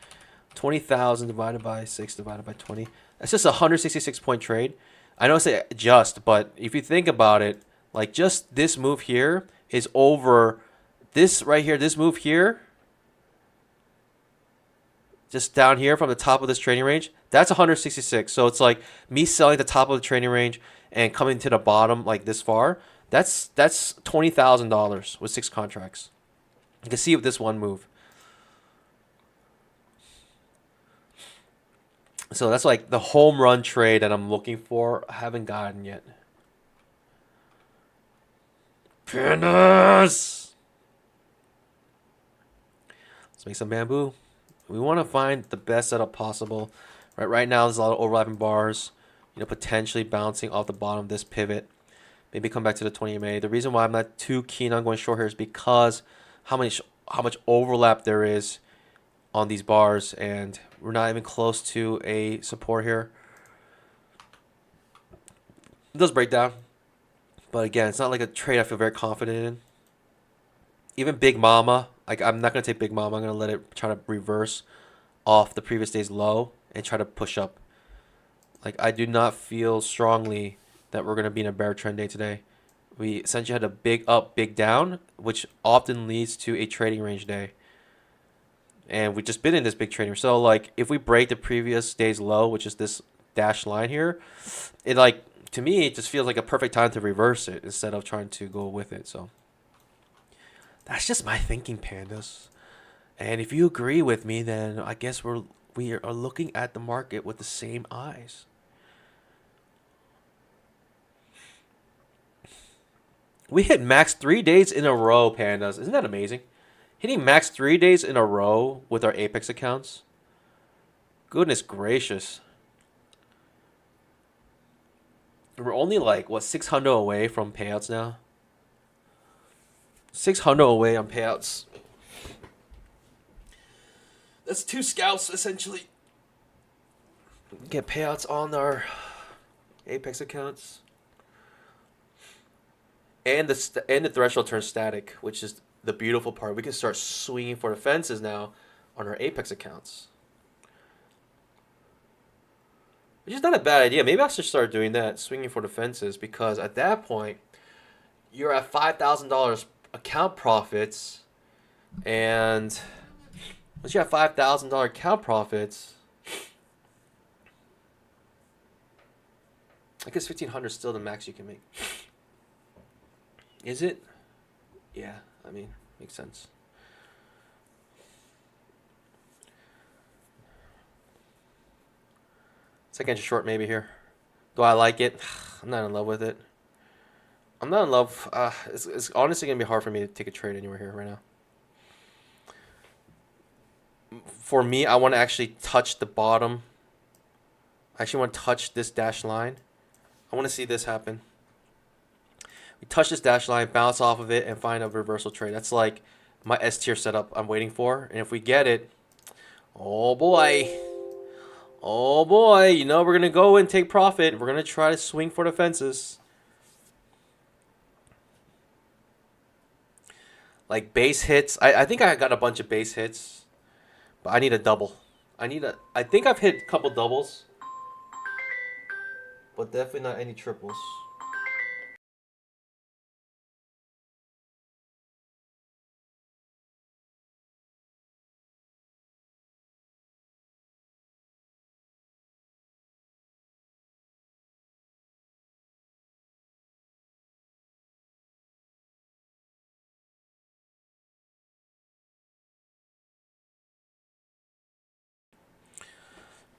20,000 divided by 6 divided by 20. That's just a 166 point trade. I know I say just, but if you think about it, like just this move here is over this right here, this move here, just down here from the top of this trading range, that's 166. So it's like me selling the top of the trading range and coming to the bottom like this far. That's $20,000 with 6 contracts. You can see with this one move. So that's like the home run trade that I'm looking for. I haven't gotten yet. Pandas! Let's make some bamboo. We want to find the best setup possible. Right now, there's a lot of overlapping bars. Potentially bouncing off the bottom of this pivot. Maybe come back to the 20 EMA. The reason why I'm not too keen on going short here is because how much overlap there is on these bars, and we're not even close to a support here. It does break down, but again, it's not like a trade I feel very confident in. Even Big Mama, like I'm not gonna take Big Mama. I'm gonna let it try to reverse off the previous day's low and try to push up. Like I do not feel strongly that we're gonna be in a bear trend day today. We essentially had a big up, big down, which often leads to a trading range day. And we've just been in this big trading. So like if we break the previous day's low, which is this dashed line here, it like to me it just feels like a perfect time to reverse it instead of trying to go with it. So that's just my thinking, pandas. And if you agree with me, then I guess we are looking at the market with the same eyes. We hit max 3 days in a row, pandas. Isn't that amazing? Hitting max 3 days in a row with our Apex accounts. Goodness gracious. We're only like, what, 600 away from payouts now? 600 away on payouts. That's 2 scalps, essentially. Get payouts on our Apex accounts. And the threshold turns static, which is the beautiful part. We can start swinging for the fences now on our Apex accounts. Which is not a bad idea. Maybe I should start doing that, swinging for the fences, because at that point, you're at $5,000 account profits, and once you have $5,000 account profits, I guess 1,500 is still the max you can make. Is it? Yeah, I mean, makes sense. Second short maybe here. Do I like it? I'm not in love with it. I'm not in love. It's honestly going to be hard for me to take a trade anywhere here right now. For me, I want to actually touch the bottom. I actually want to touch this dash line. I want to see this happen. We touch this dash line, bounce off of it, and find a reversal trade. That's like my S tier setup I'm waiting for. And if we get it, oh boy. Oh boy, we're going to go and take profit. We're going to try to swing for the fences. Like base hits. I think I got a bunch of base hits. But I need a double. I think I've hit a couple doubles. But definitely not any triples.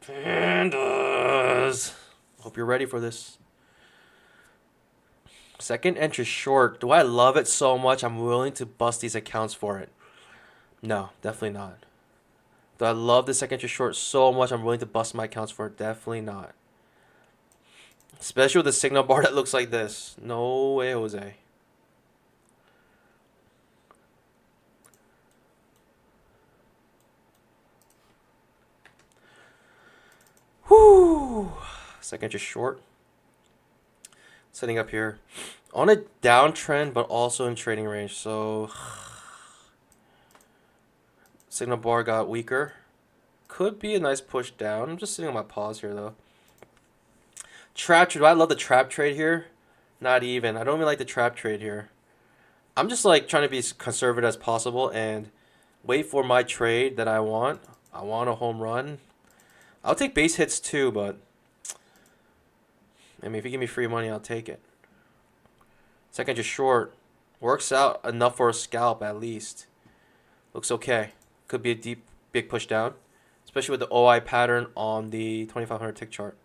Pandas. Hope you're ready for this. Second entry short. Do I love it so much I'm willing to bust these accounts for it? No, definitely not. Do I love the second entry short so much I'm willing to bust my accounts for it? Definitely not. Especially with a signal bar that looks like this. No way, Jose. Whoo! Second entry short. Setting up here on a downtrend, but also in trading range. So signal bar got weaker. Could be a nice push down. I'm just sitting on my pause here though. Trap trade. Do I love the trap trade here? Not even. I don't even like the trap trade here. I'm just like trying to be as conservative as possible and wait for my trade that I want. I want a home run. I'll take base hits too, but I mean, if you give me free money, I'll take it. Second just short. Works out enough for a scalp at least. Looks okay. Could be a deep, big push down, especially with the OI pattern on the 2500 tick chart.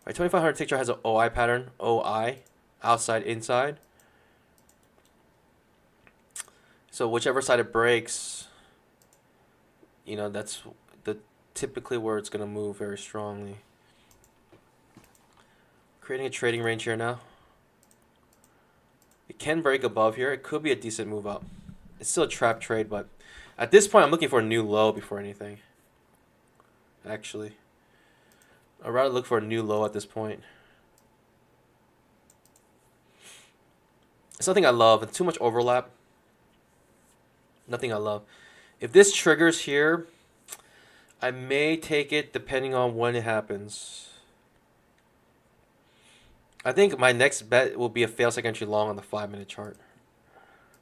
Right, 2500 tick chart has an OI pattern. OI, outside, inside. So whichever side it breaks, you know, that's the typically where it's gonna move very strongly. Creating a trading range here now. It can break above here. It could be a decent move up. It's still a trap trade, but at this point, I'm looking for a new low before anything. Actually, I'd rather look for a new low at this point. It's nothing I love. It's too much overlap. Nothing I love. If this triggers here, I may take it depending on when it happens. I think my next bet will be a fail second entry long on the 5-minute chart.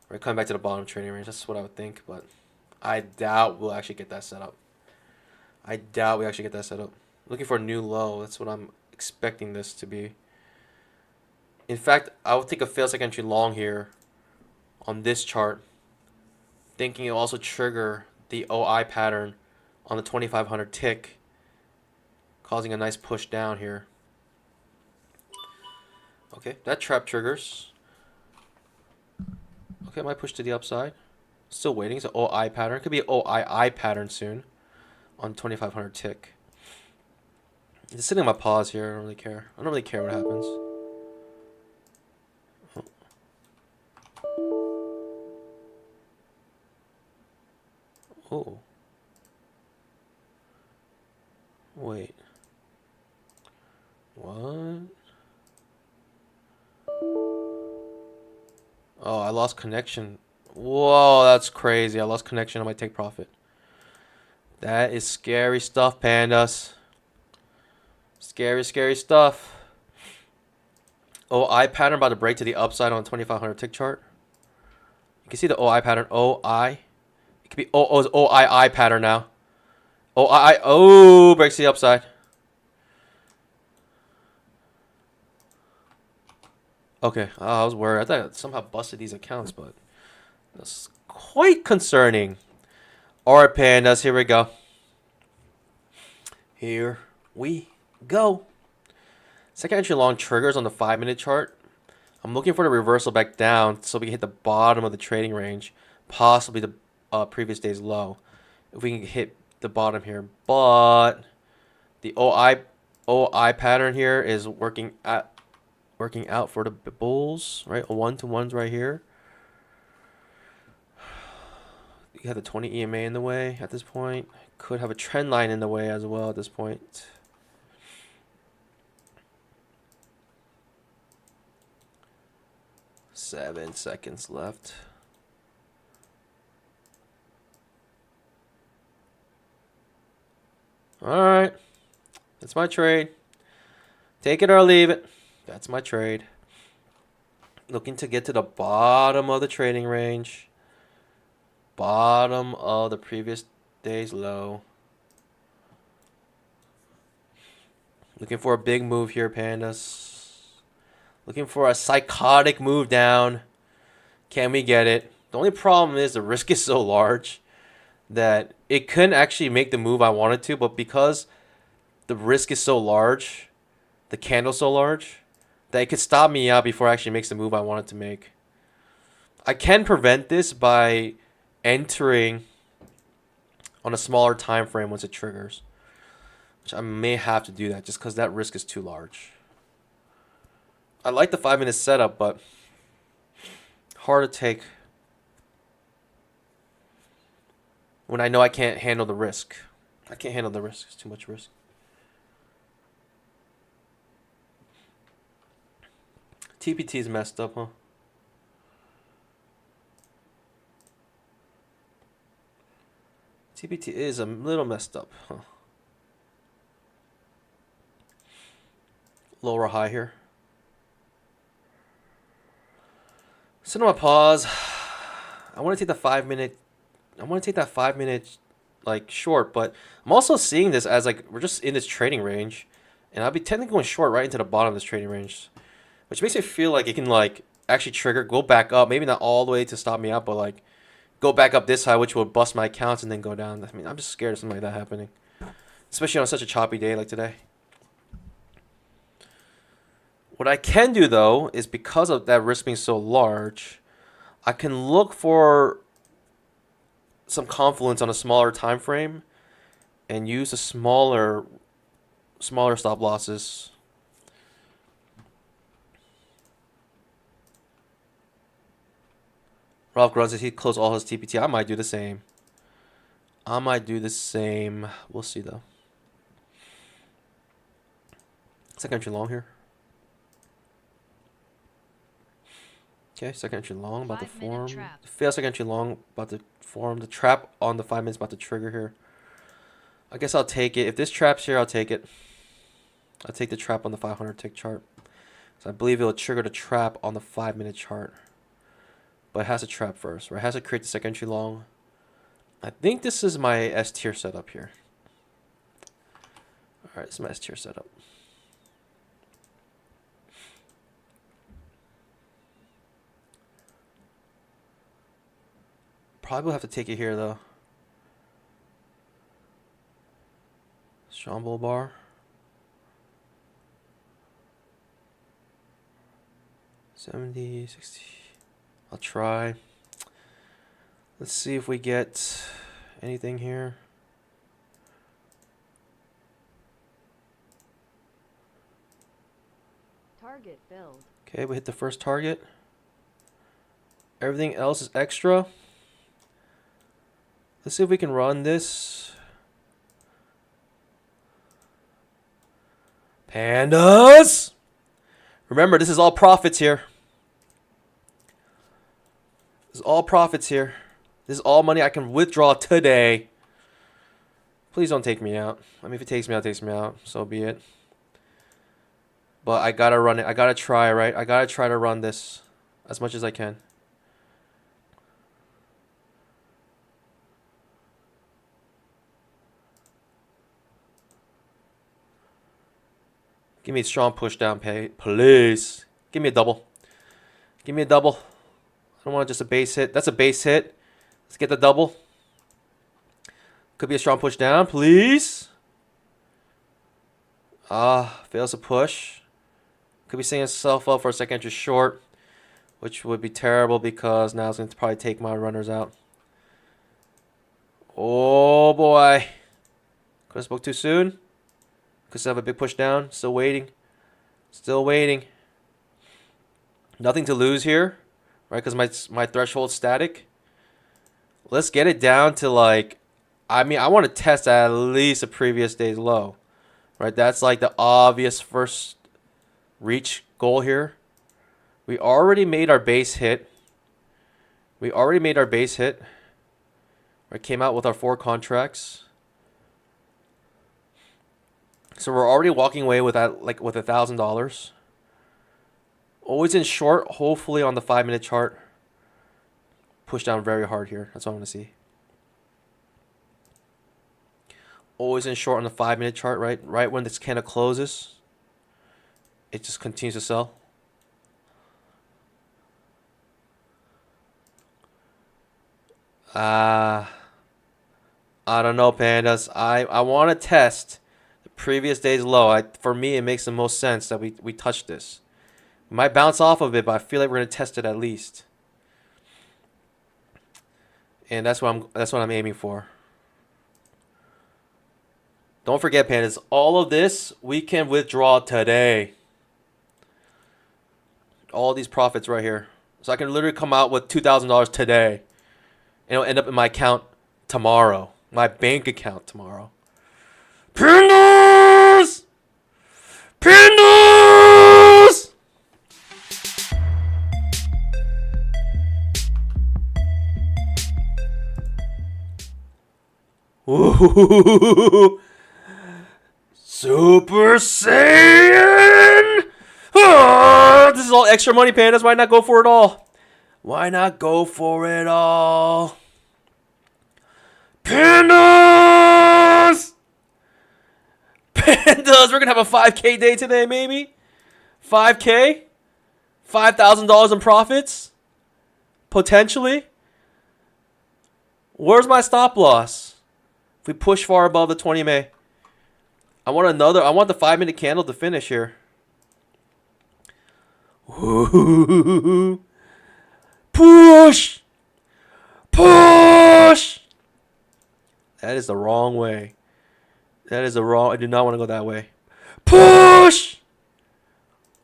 Right, coming back to the bottom trading range. That's what I would think, but I doubt we'll actually get that set up. I doubt we actually get that set up. Looking for a new low. That's what I'm expecting this to be. In fact, I will take a fail second entry long here on this chart, thinking it'll also trigger the OI pattern on the 2500 tick, causing a nice push down here. Okay, that trap triggers. Okay, I might push to the upside. Still waiting. It's an OI pattern. It could be an OII pattern soon on 2500 tick. Just sitting on my pause here. I don't really care. I don't really care what happens. Oh. Wait. What? Oh, I lost connection. Whoa, that's crazy. I lost connection on my take profit. That is scary stuff, pandas. Scary, scary stuff. OI pattern about to break to the upside on 2500 tick chart. You can see the OI pattern. OI. It could be OII pattern now. OII. Oh, breaks to the upside. Okay, I was worried. I thought I somehow busted these accounts, but that's quite concerning. Alright, pandas, here we go. Here we go. Second entry long triggers on the 5-minute chart. I'm looking for the reversal back down so we can hit the bottom of the trading range, possibly the previous day's low. If we can hit the bottom here, but the OI pattern here is working out for the bulls, right? A 1-to-1's right here. You have the 20 EMA in the way at this point. Could have a trend line in the way as well at this point. Seven seconds left. All right, that's my trade. Take it or leave it. That's my trade. Looking to get to the bottom of the trading range. Bottom of the previous day's low. Looking for a big move here, pandas. Looking for a psychotic move down. Can we get it? The only problem is the risk is so large that it couldn't actually make the move I wanted to, but because the risk is so large, the candle's so large, that it could stop me out before it actually makes the move I wanted to make. I can prevent this by entering on a smaller time frame once it triggers. Which I may have to do that just because that risk is too large. I like the 5-minute setup, but hard to take when I know I can't handle the risk. I can't handle the risk. It's too much risk. TPT is messed up, huh? TPT is a little messed up, huh? Lower high here. Cinema pause. I want to take the 5-minute. I want to take that 5-minute like short, but I'm also seeing this as like we're just in this trading range, and I'll be technically going short right into the bottom of this trading range, which makes me feel like it can like actually trigger, go back up, maybe not all the way to stop me out, but like go back up this high, which will bust my accounts and then go down. I mean, I'm just scared of something like that happening, especially on such a choppy day like today. What I can do though is because of that risk being so large, I can look for some confluence on a smaller time frame and use the smaller stop losses. Ralph Gruns says he closed all his TPT. I might do the same. We'll see though. Second entry long here. Okay, second entry long about to form. Fail second entry long about to form. The trap on the 5 minutes about to trigger here. I guess I'll take it. If this trap's here, I'll take it. I'll take the trap on the 500 tick chart. So I believe it'll trigger the trap on the 5-minute chart. But it has to trap first, right? It has to create the second entry long. I think this is my S tier setup here. Alright, this is my S tier setup. Probably will have to take it here though. Strong bull bar. 70, 60. I'll try. Let's see if we get anything here. Target filled. Okay, we hit the first target. Everything else is extra. Let's see if we can run this. Pandas! Remember, this is all profits here. This is all profits here. This is all money I can withdraw today. Please don't take me out. I mean, if it takes me out, it takes me out. So be it. But I gotta run it. I gotta try, right? I gotta try to run this as much as I can. Give me a strong push down, please. Give me a double. Give me a double. I don't want just a base hit. That's a base hit. Let's get the double. Could be a strong push down, please. Fails to push. Could be setting itself up for a second entry short, which would be terrible because now it's going to probably take my runners out. Oh boy. Could have spoke too soon. Could still have a big push down. Still waiting. Still waiting. Nothing to lose here, right? Because my threshold's static. Let's get it down to like, I mean, I want to test at least a previous day's low, right? That's like the obvious first reach goal here. We already made our base hit. We came out with our 4 contracts. So we're already walking away with that, like with $1,000. Always in short, hopefully on the 5-minute chart. Push down very hard here. That's what I want to see. Always in short on the 5-minute chart, right? Right when this candle closes, it just continues to sell. I don't know, pandas. I want to test the previous day's low. For me, it makes the most sense that we touch this. We might bounce off of it, but I feel like we're gonna test it at least. And that's what I'm aiming for. Don't forget, pandas, all of this we can withdraw today. All these profits right here. So I can literally come out with $2,000 today. And it'll end up in my account tomorrow. My bank account tomorrow. Pandas! Pandas! Ooh. Super Saiyan! Ah, this is all extra money, pandas. Why not go for it all? Why not go for it all? Pandas! Pandas! We're going to have a 5K day today, maybe? 5K? $5,000 in profits? Potentially? Where's my stop loss? If we push far above the 20 MA. I want the 5-minute candle to finish here. Ooh. Push! Push! That is the wrong way. That is the wrong. I do not want to go that way. Push!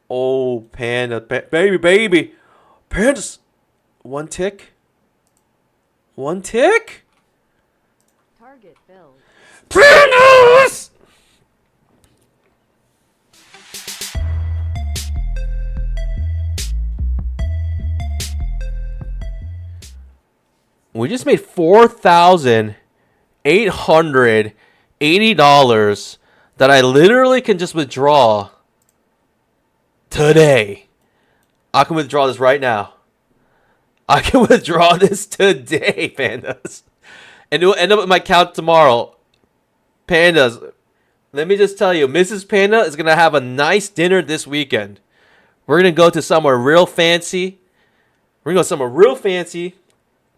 Oh, panda. Baby. Pandas. One tick. One tick? Target filled. Pandas! We just made $4,880 that I literally can just withdraw today. I can withdraw this right now. I can withdraw this today, pandas. And it will end up in my account tomorrow. Pandas, let me just tell you, Mrs. Panda is going to have a nice dinner this weekend. We're going to go to somewhere real fancy. We're going to go somewhere real fancy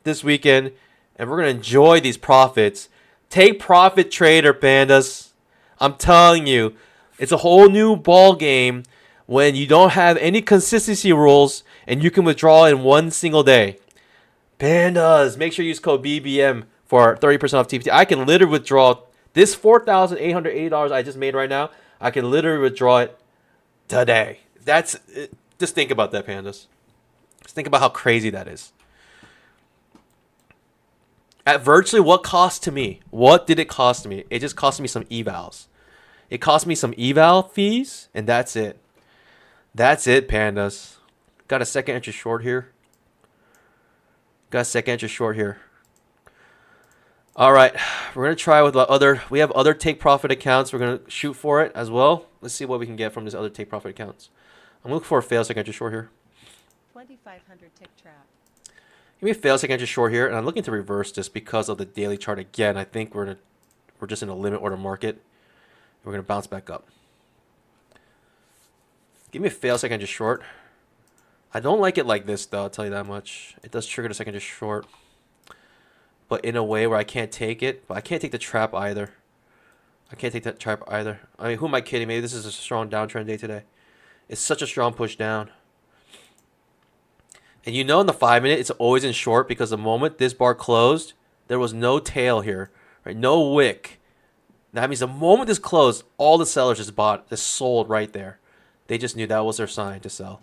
this weekend, and we're going to enjoy these profits. Take profit, trader, pandas. I'm telling you, it's a whole new ball game when you don't have any consistency rules and you can withdraw in one single day. Pandas, make sure you use code BBM for 30% off TPT. I can literally withdraw this $4,880 I just made right now. I can literally withdraw it today. Just think about that, pandas. Just think about how crazy that is. At virtually what cost to me? What did it cost me? It just cost me some evals. It cost me some eval fees, and that's it. That's it, pandas. Got a second entry short here. All right, we're gonna try with other. We have other take profit accounts. We're gonna shoot for it as well. Let's see what we can get from these other take profit accounts. I'm looking for a fail second entry short here. 2,500 tick trap. Give me a fail second entry short here, and I'm looking to reverse this because of the daily chart again. I think we're just in a limit order market. We're gonna bounce back up. Give me a fail second entry short. I don't like it like this though. I'll tell you that much. It does trigger the second entry short, but in a way where I can't take it. But I can't take the trap either. I can't take that trap either. I mean, who am I kidding? Maybe this is a strong downtrend day today. It's such a strong push down. And you know in the 5-minute, it's always in short because the moment this bar closed, there was no tail here, right? No wick. That means the moment this closed, all the sellers just sold right there. They just knew that was their sign to sell.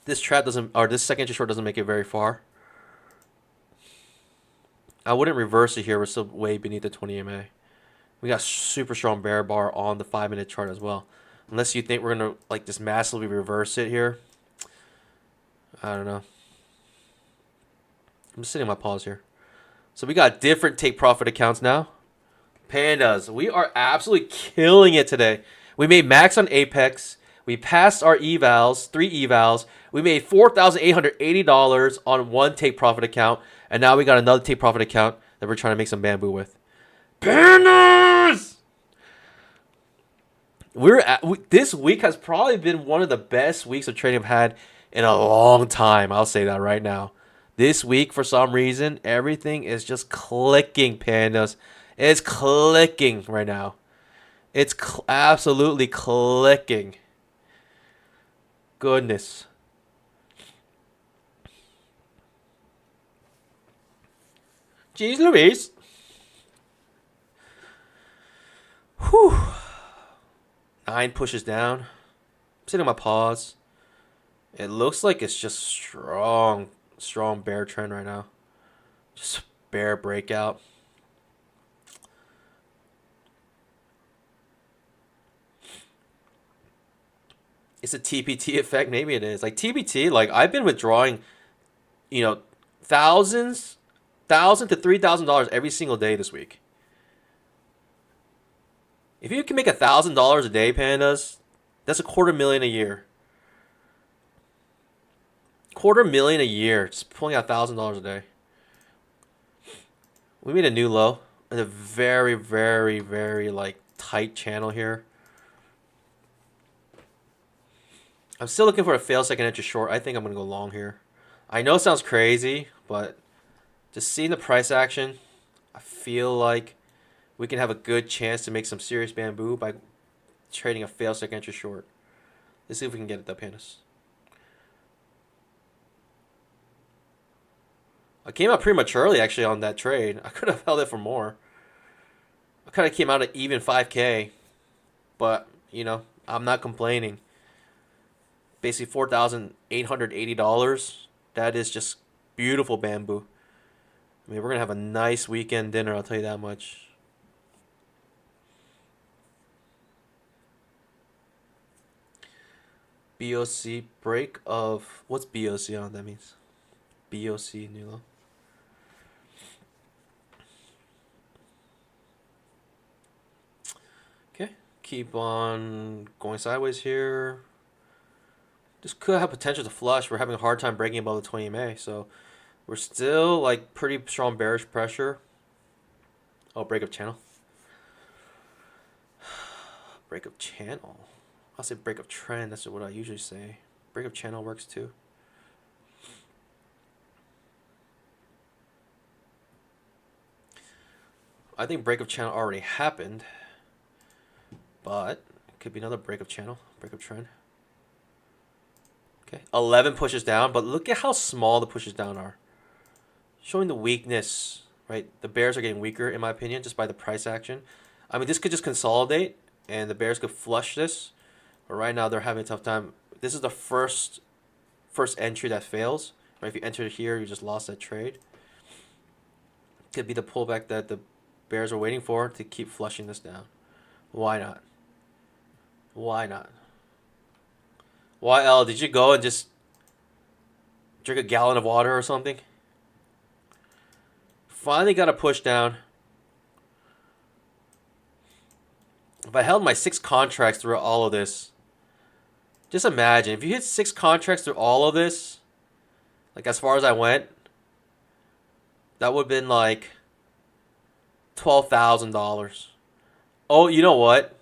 This trap doesn't, or this second entry short doesn't make it very far. I wouldn't reverse it here. We're still way beneath the 20 MA. We got super strong bear bar on the 5-minute chart as well. Unless you think we're gonna like just massively reverse it here. I don't know. I'm just sitting my pause here. So we got different take profit accounts now. Pandas, we are absolutely killing it today. We made max on Apex. We passed our evals, 3 evals. We made $4,880 on one take profit account. And now we got another take profit account that we're trying to make some bamboo with. Pandas! This week has probably been one of the best weeks of trading I've had in a long time. I'll say that right now. This week, for some reason, everything is just clicking, pandas. It's clicking right now. It's absolutely clicking. Goodness. Jeez Louise. Whew. 9 pushes down. I'm sitting on my pause. It looks like it's just strong bear trend right now. Just bear breakout. It's a TPT effect. Maybe it is. Like TPT, like I've been withdrawing, $1,000 to $3,000 every single day this week. If you can make $1,000 a day, pandas, that's $250,000 a year. $250,000 a year, just pulling out $1,000 a day. We made a new low in a very, very, very like tight channel here. I'm still looking for a fail second entry short. I think I'm gonna go long here. I know it sounds crazy, but just seeing the price action, I feel like we can have a good chance to make some serious bamboo by trading a fail second entry short. Let's see if we can get it though, pandas. I came out prematurely actually on that trade. I could have held it for more. I kind of came out at even 5K, but I'm not complaining. Basically $4,880. That is just beautiful bamboo. I mean, we're gonna have a nice weekend dinner, I'll tell you that much. BOC break of what's BOC on? That means BOC new low. Okay, keep on going sideways here. This could have potential to flush. We're having a hard time breaking above the 20 MA, so we're still like pretty strong bearish pressure. Oh, break of channel. Break of channel. I'll say break of trend. That's what I usually say. Break of channel works too. I think break of channel already happened, but it could be another break of channel, break of trend. Okay, 11 pushes down, but look at how small the pushes down are. Showing the weakness, right? The bears are getting weaker, in my opinion, just by the price action. I mean, this could just consolidate, and the bears could flush this. But right now, they're having a tough time. This is the first entry that fails. Right? If you entered here, you just lost that trade. Could be the pullback that the bears are waiting for to keep flushing this down. Why not? Why not? YL, did you go and just drink a gallon of water or something? Finally got a push down. If I held my 6 contracts through all of this, just imagine if you hit 6 contracts through all of this, like as far as I went, that would have been like $12,000. Oh, you know what?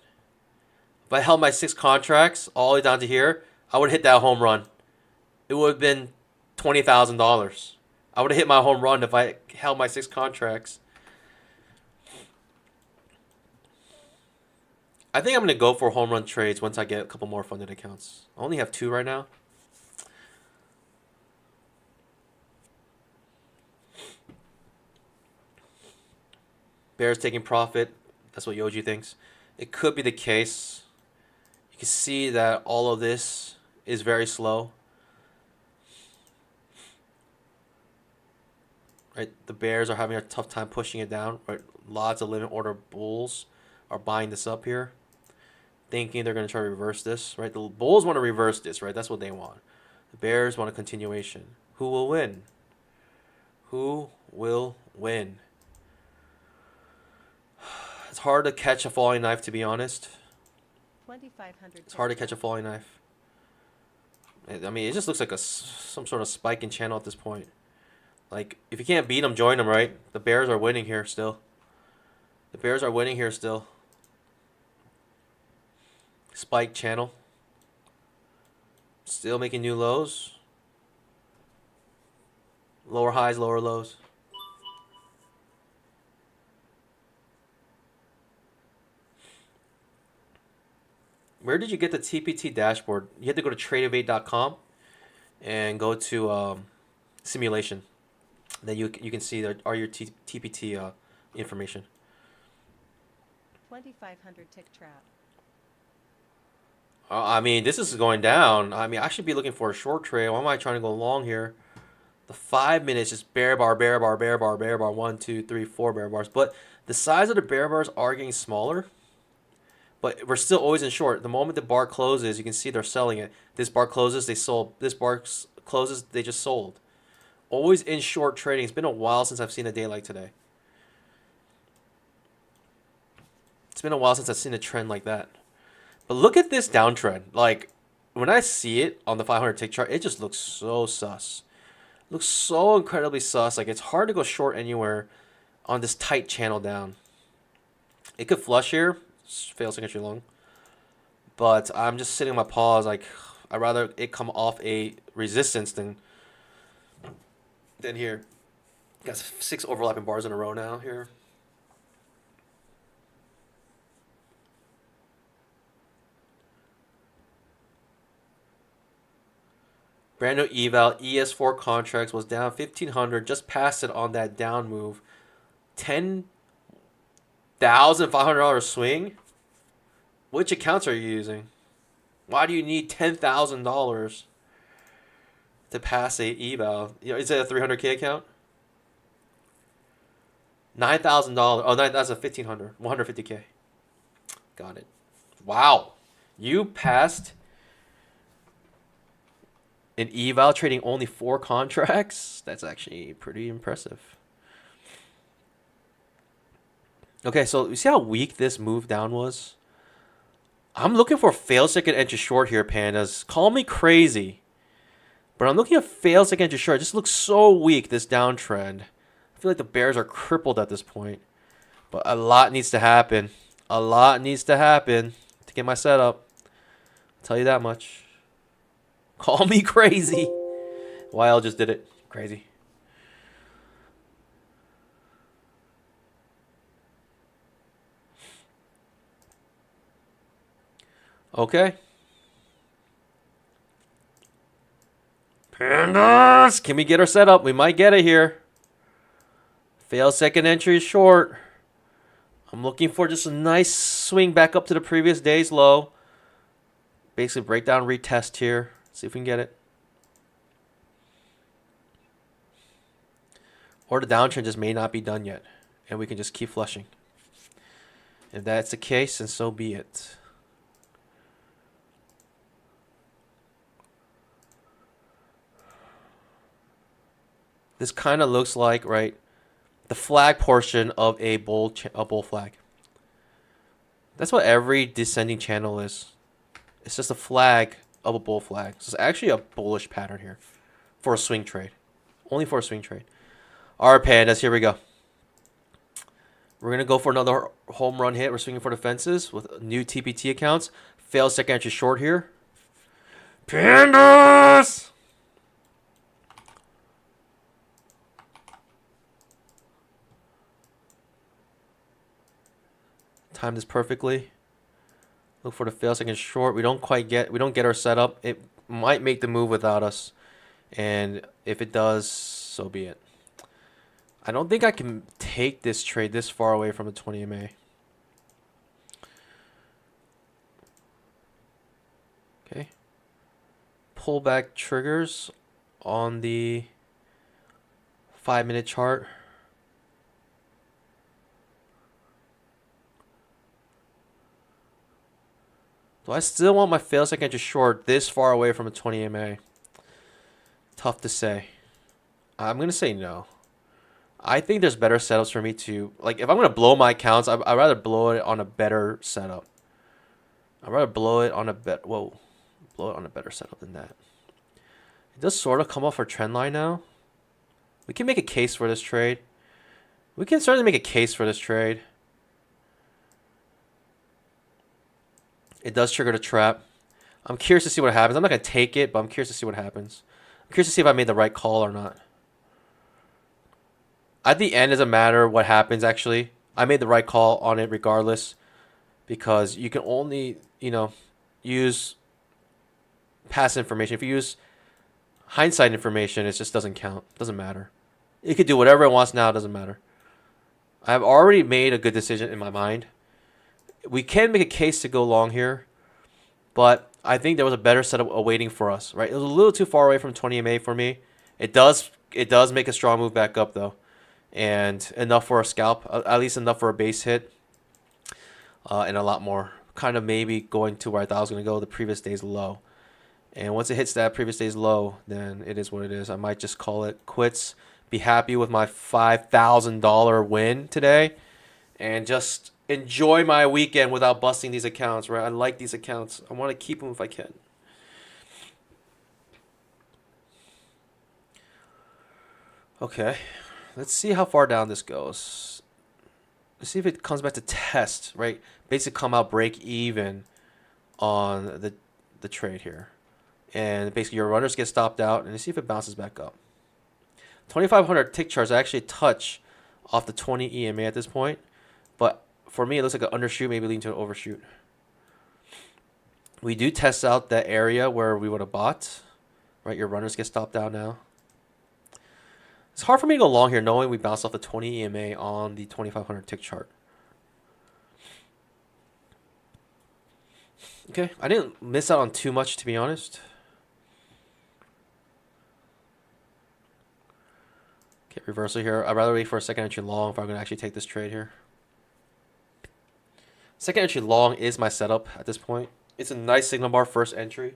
If I held my 6 contracts all the way down to here, I would have hit that home run. It would have been $20,000. I would have hit my home run if I held my 6 contracts. I think I'm going to go for home run trades once I get a couple more funded accounts. I only have 2 right now. Bears taking profit. That's what Yoji thinks. It could be the case. You can see that all of this is very slow. Right, the bears are having a tough time pushing it down. Right, lots of limit order bulls are buying this up here, thinking they're going to try to reverse this. Right, the bulls want to reverse this. Right, that's what they want. The bears want a continuation. Who will win? Who will win? It's hard to catch a falling knife, to be honest. 2,500. It's hard to catch a falling knife. I mean, it just looks like some sort of spike in channel at this point. Like, if you can't beat them, join them, right? The bears are winning here still. The bears are winning here still. Spike channel. Still making new lows. Lower highs, lower lows. Where did you get the TPT dashboard? You have to go to tradeovate.com and go to simulation. Then you can see there are your TPT information. 2,500 tick trap. I mean, this is going down. I mean, I should be looking for a short trade. Why am I trying to go long here? The 5 minutes just bear bar, bear bar, bear bar, bear bar. 1, 2, 3, 4 bear bars. But the size of the bear bars are getting smaller. But we're still always in short. The moment the bar closes, you can see they're selling it. This bar closes, they sold. This bar closes, they just sold. Always in short trading. It's been a while since I've seen a day like today. It's been a while since I've seen a trend like that. But look at this downtrend. Like, when I see it on the 500 tick chart, it just looks so sus. Looks so incredibly sus. Like, it's hard to go short anywhere on this tight channel down. It could flush here. Fail signature long. But I'm just sitting on my paws. Like, I'd rather it come off a resistance than here. Got 6 overlapping bars in a row now here. Brand new eval ES4 contracts was down 1,500. Just passed it on that down move. $10,500 swing. Which accounts are you using? Why do you need $10,000 to pass a eval? You know, is it a 300K account? $9,000. Oh, that's a 1,500. 150K. Got it. Wow, you passed an eval trading only 4 contracts? That's actually pretty impressive. Okay, so you see how weak this move down was? I'm looking for fail second entry short here, pandas. Call me crazy. But I'm looking at fail second entry short. It just looks so weak, this downtrend. I feel like the bears are crippled at this point. But a lot needs to happen. A lot needs to happen to get my setup. I'll tell you that much. Call me crazy. YL just did it. Crazy. Okay. Pandas! Can we get our setup? We might get it here. Fail second entry is short. I'm looking for just a nice swing back up to the previous day's low. Basically breakdown retest here. See if we can get it. Or the downtrend just may not be done yet. And we can just keep flushing. If that's the case, then so be it. This kind of looks like, right, the flag portion of a bull flag. That's what every descending channel is. It's just a flag of a bull flag. So it's actually a bullish pattern here for a swing trade. Only for a swing trade. All right, pandas, here we go. We're going to go for another home run hit. We're swinging for the fences with new TPT accounts. Fail second entry short here. Pandas! Timed this perfectly. Look for the fail second short. We don't get our setup. It might make the move without us. And if it does, so be it. I don't think I can take this trade this far away from the 20 MA. Okay. Pullback triggers on the 5-minute chart. Do I still want my fail second entry short this far away from a 20 MA? Tough to say. I'm going to say no. I think there's better setups for me to... Like, if I'm going to blow my accounts, I'd rather blow it on a better setup. I'd rather blow it on a blow it on a better setup than that. It does sort of come off our trend line now. We can make a case for this trade. We can certainly make a case for this trade. It does trigger the trap. I'm curious to see what happens. I'm not going to take it, but I'm curious to see what happens. I'm curious to see if I made the right call or not. At the end, it doesn't matter what happens, actually. I made the right call on it regardless. Because you can only, use past information. If you use hindsight information, it just doesn't count. It doesn't matter. It could do whatever it wants now. It doesn't matter. I've already made a good decision in my mind. We can make a case to go long here, but I think there was a better setup awaiting for us, right? It was a little too far away from 20 MA for me. It does make a strong move back up though, and enough for a scalp, at least enough for a base hit, and a lot more. Kind of maybe going to where I thought I was going to go, the previous day's low. And once it hits that previous day's low, then it is what it is. I might just call it quits, be happy with my $5,000 win today, and just enjoy my weekend without busting these accounts, right? I like these accounts. I want to keep them if I can. Okay, let's see how far down this goes. Let's see if it comes back to test, right? Basically come out break even on the trade here. And basically your runners get stopped out, and see if it bounces back up. 2,500 tick charts actually touch off the 20 EMA at this point, but for me it looks like an undershoot, maybe leading to an overshoot. We do test out that area where we would have bought, right? Your runners get stopped out now. It's hard for me to go long here knowing we bounced off the 20 EMA on the 2,500 tick chart. Okay, I didn't miss out on too much, to be honest. Okay, reversal here. I'd rather wait for a second entry long if I'm going to actually take this trade here. Second entry long is my setup at this point. It's a nice signal bar first entry.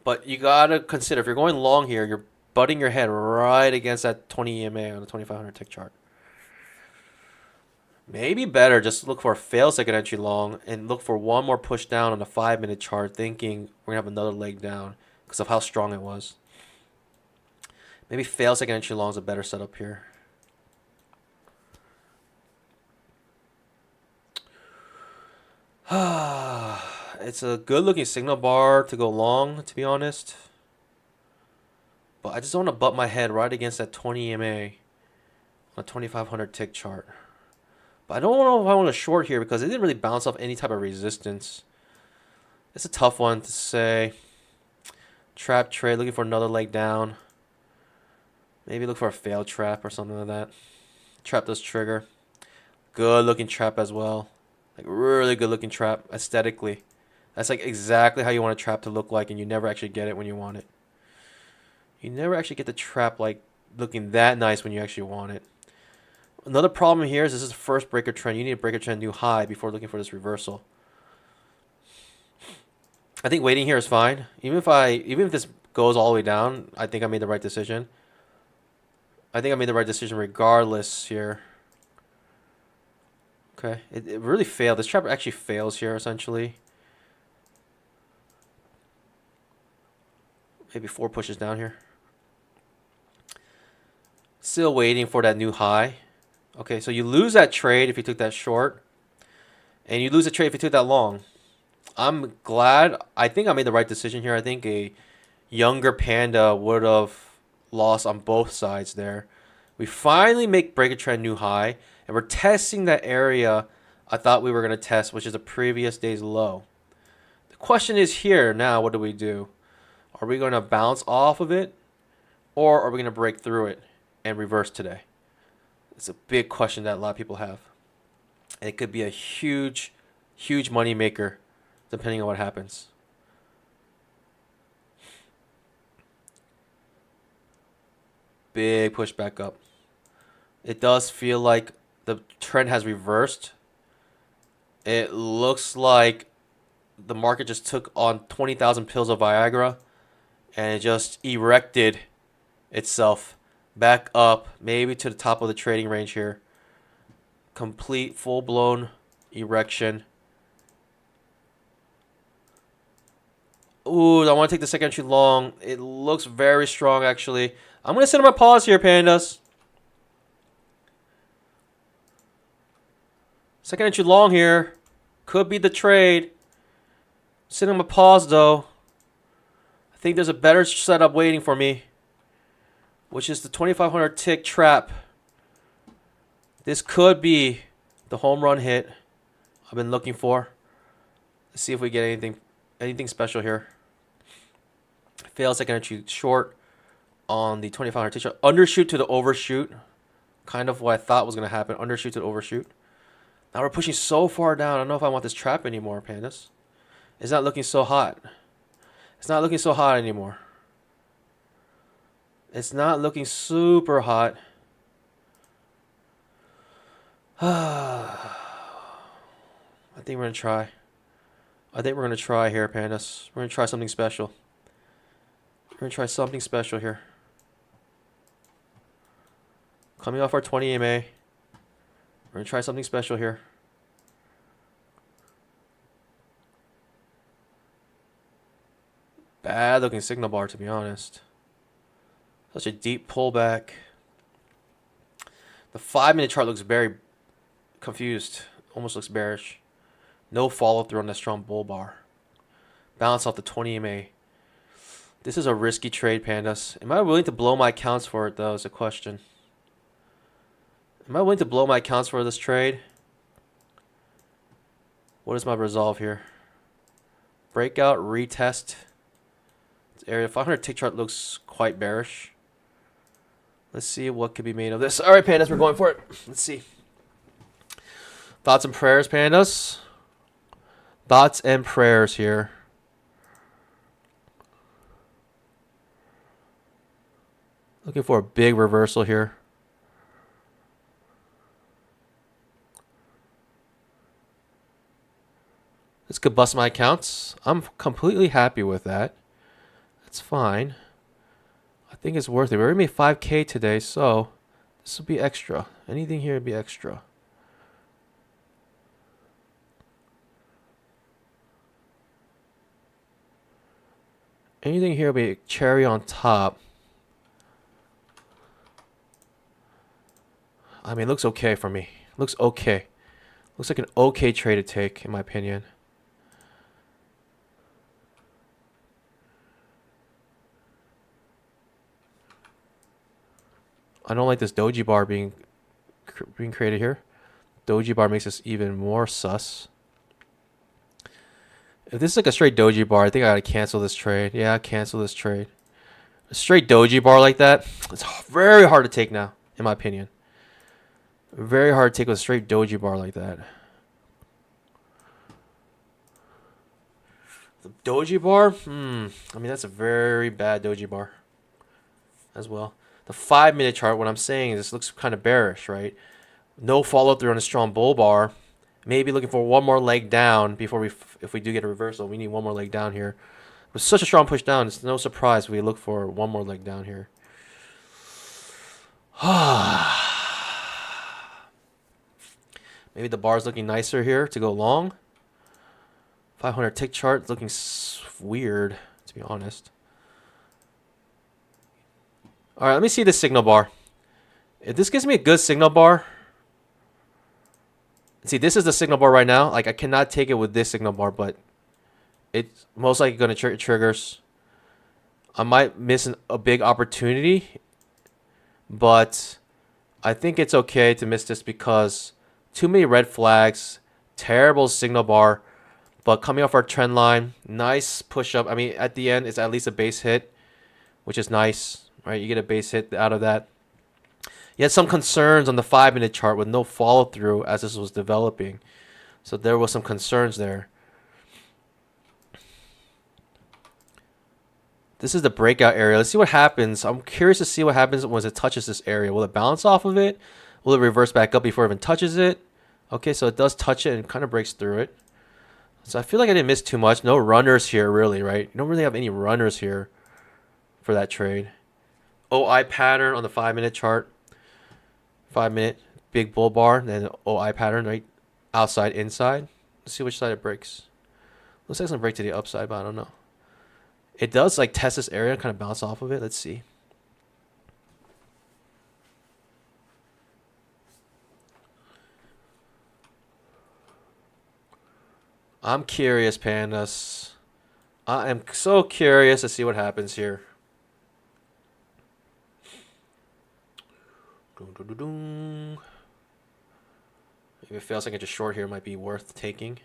But you got to consider, if you're going long here, you're butting your head right against that 20 EMA on the 2,500 tick chart. Maybe better just look for a fail second entry long and look for one more push down on the 5-minute chart, thinking we're going to have another leg down because of how strong it was. Maybe fail second entry long is a better setup here. It's a good looking signal bar to go long, to be honest. But I just don't want to butt my head right against that 20 EMA on a 2,500 tick chart. But I don't know if I want to short here because it didn't really bounce off any type of resistance. It's a tough one to say. Trap trade, looking for another leg down. Maybe look for a failed trap or something like that. Trap does trigger. Good looking trap as well. Like really good looking trap aesthetically. That's like exactly how you want a trap to look like, and you never actually get it when you want it. You never actually get the trap like looking that nice when you actually want it. Another problem here is this is the first breaker trend. You need a breaker trend new high before looking for this reversal. I think waiting here is fine. Even if this goes all the way down, I think I made the right decision. I think I made the right decision regardless here. Okay, it really failed. This trap actually fails here essentially. Maybe 4 pushes down here. Still waiting for that new high. Okay, so you lose that trade if you took that short. And you lose a trade if you took that long. I'm glad. I think I made the right decision here. I think a younger panda would have lost on both sides there. We finally make break a trend new high. And we're testing that area I thought we were going to test, which is the previous day's low. The question is here now, what do we do? Are we going to bounce off of it? Or are we going to break through it and reverse today? It's a big question that a lot of people have. And it could be a huge, huge money maker depending on what happens. Big push back up. It does feel like the trend has reversed. It looks like the market just took on 20,000 pills of Viagra and it just erected itself back up, maybe to the top of the trading range here. Complete, full-blown erection. Ooh, I want to take the second entry long. It looks very strong, actually. I'm going to set up my pause here, pandas. Second entry long here. Could be the trade. Sitting on my pause, though. I think there's a better setup waiting for me, which is the 2,500 tick trap. This could be the home run hit I've been looking for. Let's see if we get anything special here. Fail second entry short on the 2,500 tick trap. Undershoot to the overshoot. Kind of what I thought was going to happen. Undershoot to overshoot. Now we're pushing so far down. I don't know if I want this trap anymore, pandas. It's not looking so hot. It's not looking so hot anymore. It's not looking super hot. I think we're going to try. I think we're going to try here, pandas. We're going to try something special. We're going to try something special here. Coming off our 20 EMA. We're going to try something special here. Bad looking signal bar, to be honest. Such a deep pullback. The 5-minute chart looks very confused. Almost looks bearish. No follow through on that strong bull bar. Bounce off the 20 EMA. This is a risky trade, pandas. Am I willing to blow my accounts for it, though, is a question. Am I willing to blow my accounts for this trade? What is my resolve here? Breakout, retest. This area 500 tick chart looks quite bearish. Let's see what could be made of this. All right, pandas, we're going for it. Let's see. Thoughts and prayers, pandas. Thoughts and prayers here. Looking for a big reversal here. This could bust my accounts. I'm completely happy with that. That's fine. I think it's worth it. We already made 5K today, so this will be extra. Anything here would be extra. Anything here will be cherry on top. I mean, it looks okay for me. Looks okay. Looks like an okay trade to take, in my opinion. I don't like this doji bar being created here. Doji bar makes this even more sus. If this is like a straight doji bar, I think I gotta cancel this trade. Yeah, cancel this trade. A straight doji bar like that, it's very hard to take now, in my opinion. Very hard to take with a straight doji bar like that. The doji bar, I mean, that's a very bad doji bar as well. The 5-minute chart, what I'm saying is this looks kind of bearish, right? No follow through on a strong bull bar. Maybe looking for one more leg down before if we do get a reversal. We need one more leg down here. With such a strong push down, it's no surprise we look for one more leg down here. Maybe the bar is looking nicer here to go long. 500 tick chart looking weird, to be honest. All right, let me see this signal bar. If this gives me a good signal bar, see, this is the signal bar right now. Like, I cannot take it with this signal bar, but it's most likely going to triggers. I might miss a big opportunity, but I think it's okay to miss this because too many red flags, terrible signal bar, but coming off our trend line, nice push up. I mean, at the end, it's at least a base hit, which is nice, right? You get a base hit out of that. You had some concerns on the 5-minute chart with no follow through as this was developing. So there was some concerns there. This is the breakout area. Let's see what happens. I'm curious to see what happens once it touches this area. Will it bounce off of it? Will it reverse back up before it even touches it? Okay, so it does touch it and kind of breaks through it. So I feel like I didn't miss too much. No runners here, really, right? You don't really have any runners here for that trade. OI pattern on the 5-minute chart. 5-minute big bull bar, then OI pattern, right? Outside, inside. Let's see which side it breaks. Looks like it's gonna break to the upside, but I don't know. It does like test this area, kind of bounce off of it. Let's see. I'm curious, pandas. I am so curious to see what happens here. If it fails like it's a short here, it might be worth taking.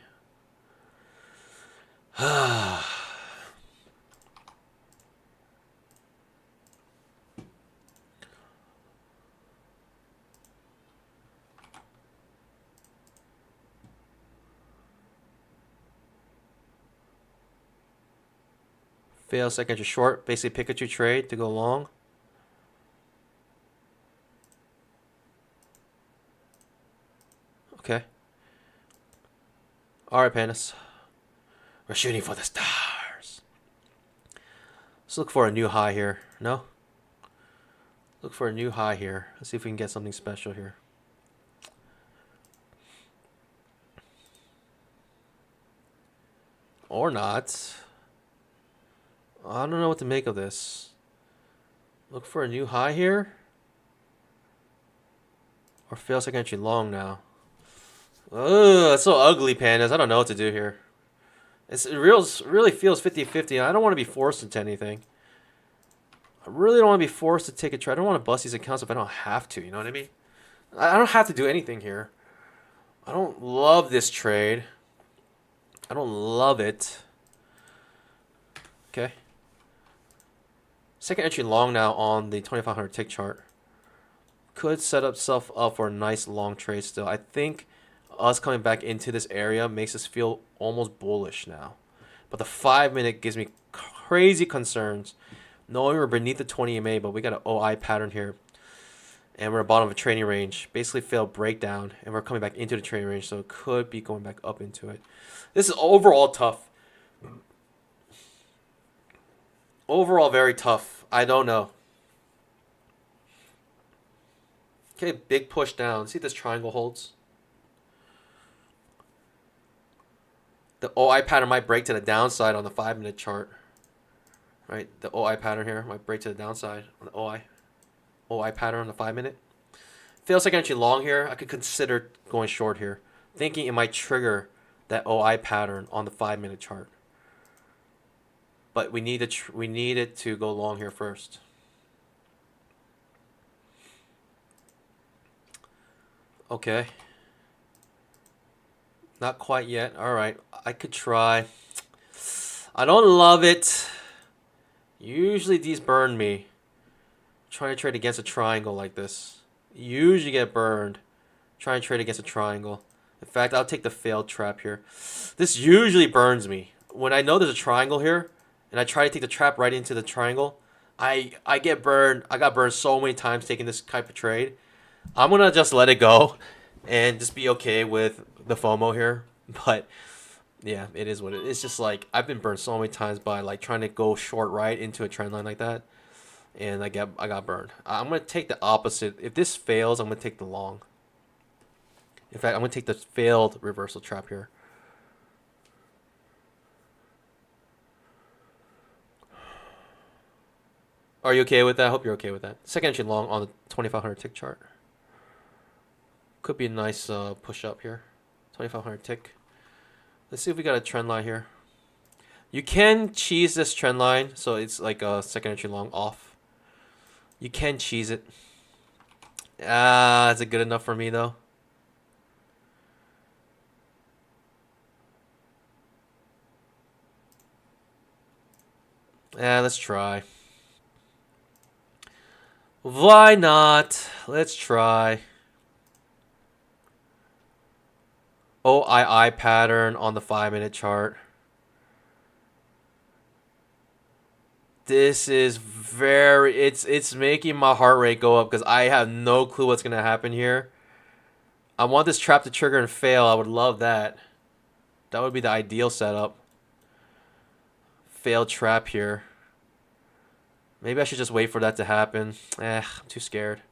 Fail second entry short. Basically Pikachu trade to go long. Okay. Alright, Pandas. We're shooting for the stars. Let's look for a new high here. No? Look for a new high here. Let's see if we can get something special here. Or not. I don't know what to make of this. Look for a new high here. Or fail second entry long now. Ugh, it's so ugly, Pandas. I don't know what to do here. It really feels 50-50. I don't want to be forced into anything. I really don't want to be forced to take a trade. I don't want to bust these accounts if I don't have to. You know what I mean? I don't have to do anything here. I don't love this trade. I don't love it. Okay. Second entry long now on the 2500 tick chart. Could set itself up for a nice long trade still. I think us coming back into this area makes us feel almost bullish now. But the 5 minute gives me crazy concerns. Knowing we're beneath the 20 EMA, but we got an OI pattern here. And we're at the bottom of a trading range. Basically failed breakdown. And we're coming back into the trading range. So it could be going back up into it. This is overall tough. Overall very tough. I don't know. Okay, big push down. Let's see if this triangle holds. The OI pattern might break to the downside on the 5 minute chart. Right, the OI pattern here might break to the downside on the OI pattern on the 5 minute. Feels like entry long here. I could consider going short here, thinking it might trigger that OI pattern on the 5 minute chart. But we need it to go long here first. Okay. Not quite yet. All right, I could try. I don't love it. Usually these burn me. Trying to trade against a triangle like this. Usually get burned. Trying to trade against a triangle. In fact, I'll take the failed trap here. This usually burns me. When I know there's a triangle here, and I try to take the trap right into the triangle, I get burned. I got burned so many times taking this type of trade. I'm going to just let it go and just be okay with the FOMO here. But yeah, it is what it is. It's just like I've been burned so many times by like trying to go short right into a trend line like that, and I got burned. I'm gonna take the opposite. If this fails, I'm gonna take the long. In fact, I'm gonna take the failed reversal trap here. Are you okay with that? I hope you're okay with that. Second entry long on the 2500 tick chart. Could be a nice push up here. 2500 tick. Let's see if we got a trend line here. You can cheese this trend line, so it's like a second entry long off. You can cheese it. Is it good enough for me though? Let's try. Why not? Let's try. OII pattern on the 5 minute chart. This is very, it's making my heart rate go up because I have no clue what's gonna happen here. I want this trap to trigger and fail. I would love that. That would be the ideal setup. Failed trap here. Maybe I should just wait for that to happen. I'm too scared.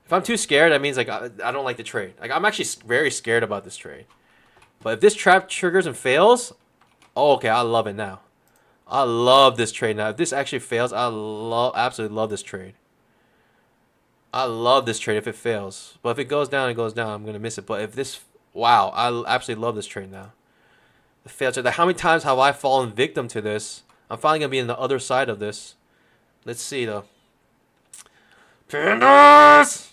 If I'm too scared, that means like I don't like the trade. Like I'm actually very scared about this trade. But if this trap triggers and fails, oh, okay, I love it now. I love this trade now. If this actually fails, I absolutely love this trade. I love this trade if it fails. But if it goes down, it goes down. I'm gonna miss it. But if this, wow, I absolutely love this trade now. The failed trade. How many times have I fallen victim to this? I'm finally gonna be on the other side of this. Let's see though. Pandas!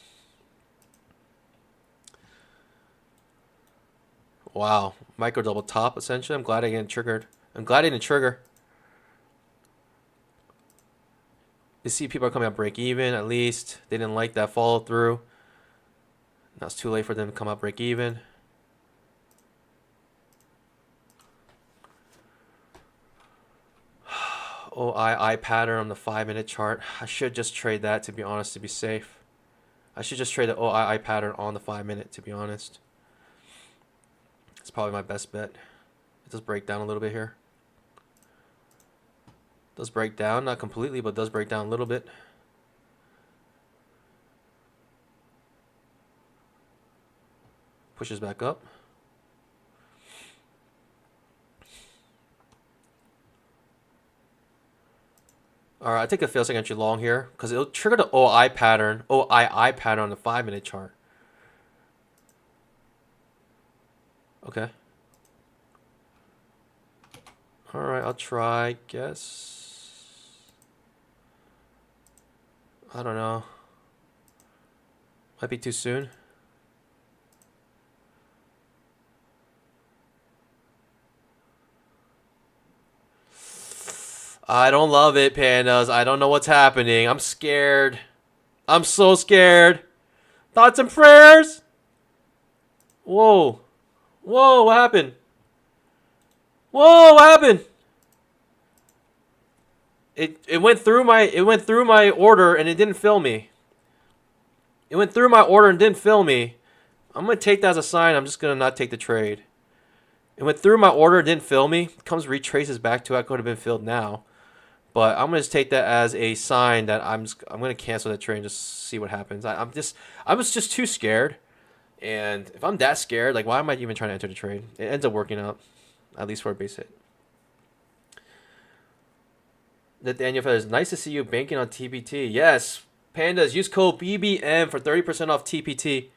Wow, micro double top essentially. I'm glad I didn't triggered. I'm glad I didn't trigger. You see people are coming out break even at least. They didn't like that follow through. Now it's too late for them to come out break even. OII pattern on the 5-minute chart. I should just trade that, to be honest, to be safe. I should just trade the OII pattern on the 5-minute, to be honest. It's probably my best bet. It does break down a little bit here. Does break down, not completely, but does break down a little bit. Pushes back up. All right, I take a fail second entry long here because it'll trigger the OII pattern on the 5-minute chart. Okay. All right, I'll try, guess. I don't know. Might be too soon. I don't love it, pandas. I don't know what's happening. I'm scared. I'm so scared. Thoughts and prayers? Whoa. Whoa, what happened? Whoa, what happened? It went through my order and it didn't fill me. It went through my order and didn't fill me. I'm gonna take that as a sign. I'm just gonna not take the trade. It went through my order, didn't fill me. Comes retraces back to it. I could have been filled now. But I'm gonna just take that as a sign that I'm gonna cancel that trade and just see what happens. I was just too scared, and if I'm that scared, like why am I even trying to enter the trade? It ends up working out, at least for a base hit. Nathaniel Feathers, nice to see you banking on TPT. Yes, pandas, use code BBM for 30% off TPT.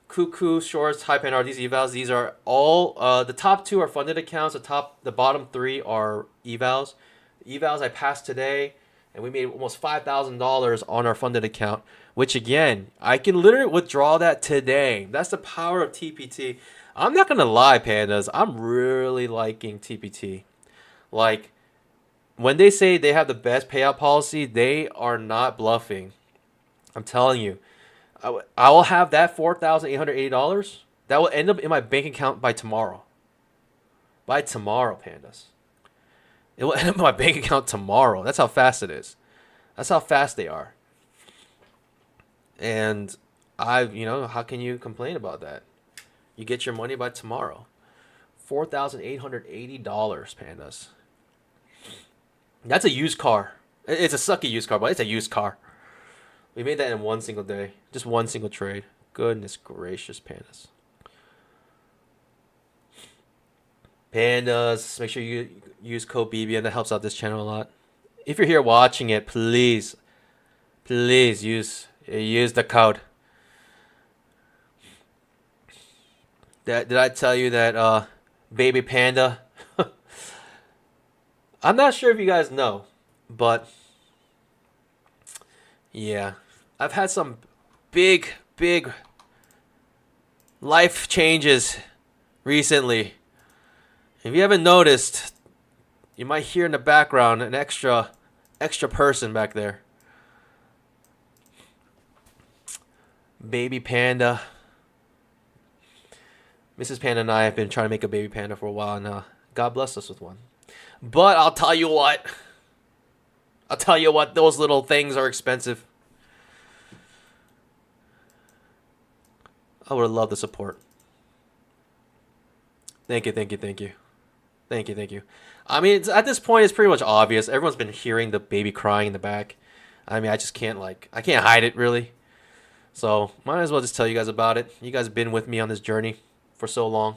Cuckoo, Shorts, Hype and R, these evals, these are all the top 2 are funded accounts. The bottom 3 are evals. The evals I passed today, and we made almost $5,000 on our funded account. Which again, I can literally withdraw that today. That's the power of TPT. I'm not gonna lie, pandas. I'm really liking TPT. Like when they say they have the best payout policy, they are not bluffing. I'm telling you. I will have that $4,880. That will end up in my bank account by tomorrow. By tomorrow, pandas. It will end up in my bank account tomorrow. That's how fast it is. That's how fast they are. And how can you complain about that? You get your money by tomorrow. $4,880, pandas. That's a used car. It's a sucky used car, but it's a used car. We made that in one single day. Just one single trade. Goodness gracious, pandas. Pandas, make sure you use code BBM. That helps out this channel a lot. If you're here watching it, please use the code. Did I tell you that baby panda? I'm not sure if you guys know, but yeah, I've had some big life changes recently. If you haven't noticed, you might hear in the background an extra person back there. Baby panda. Mrs. Panda and I have been trying to make a baby panda for a while, and God bless us with one. But I'll tell you what. Those little things are expensive. I would have loved the support. Thank you. I mean, at this point, it's pretty much obvious. Everyone's been hearing the baby crying in the back. I mean, I just can't I can't hide it really. So might as well just tell you guys about it. You guys have been with me on this journey for so long.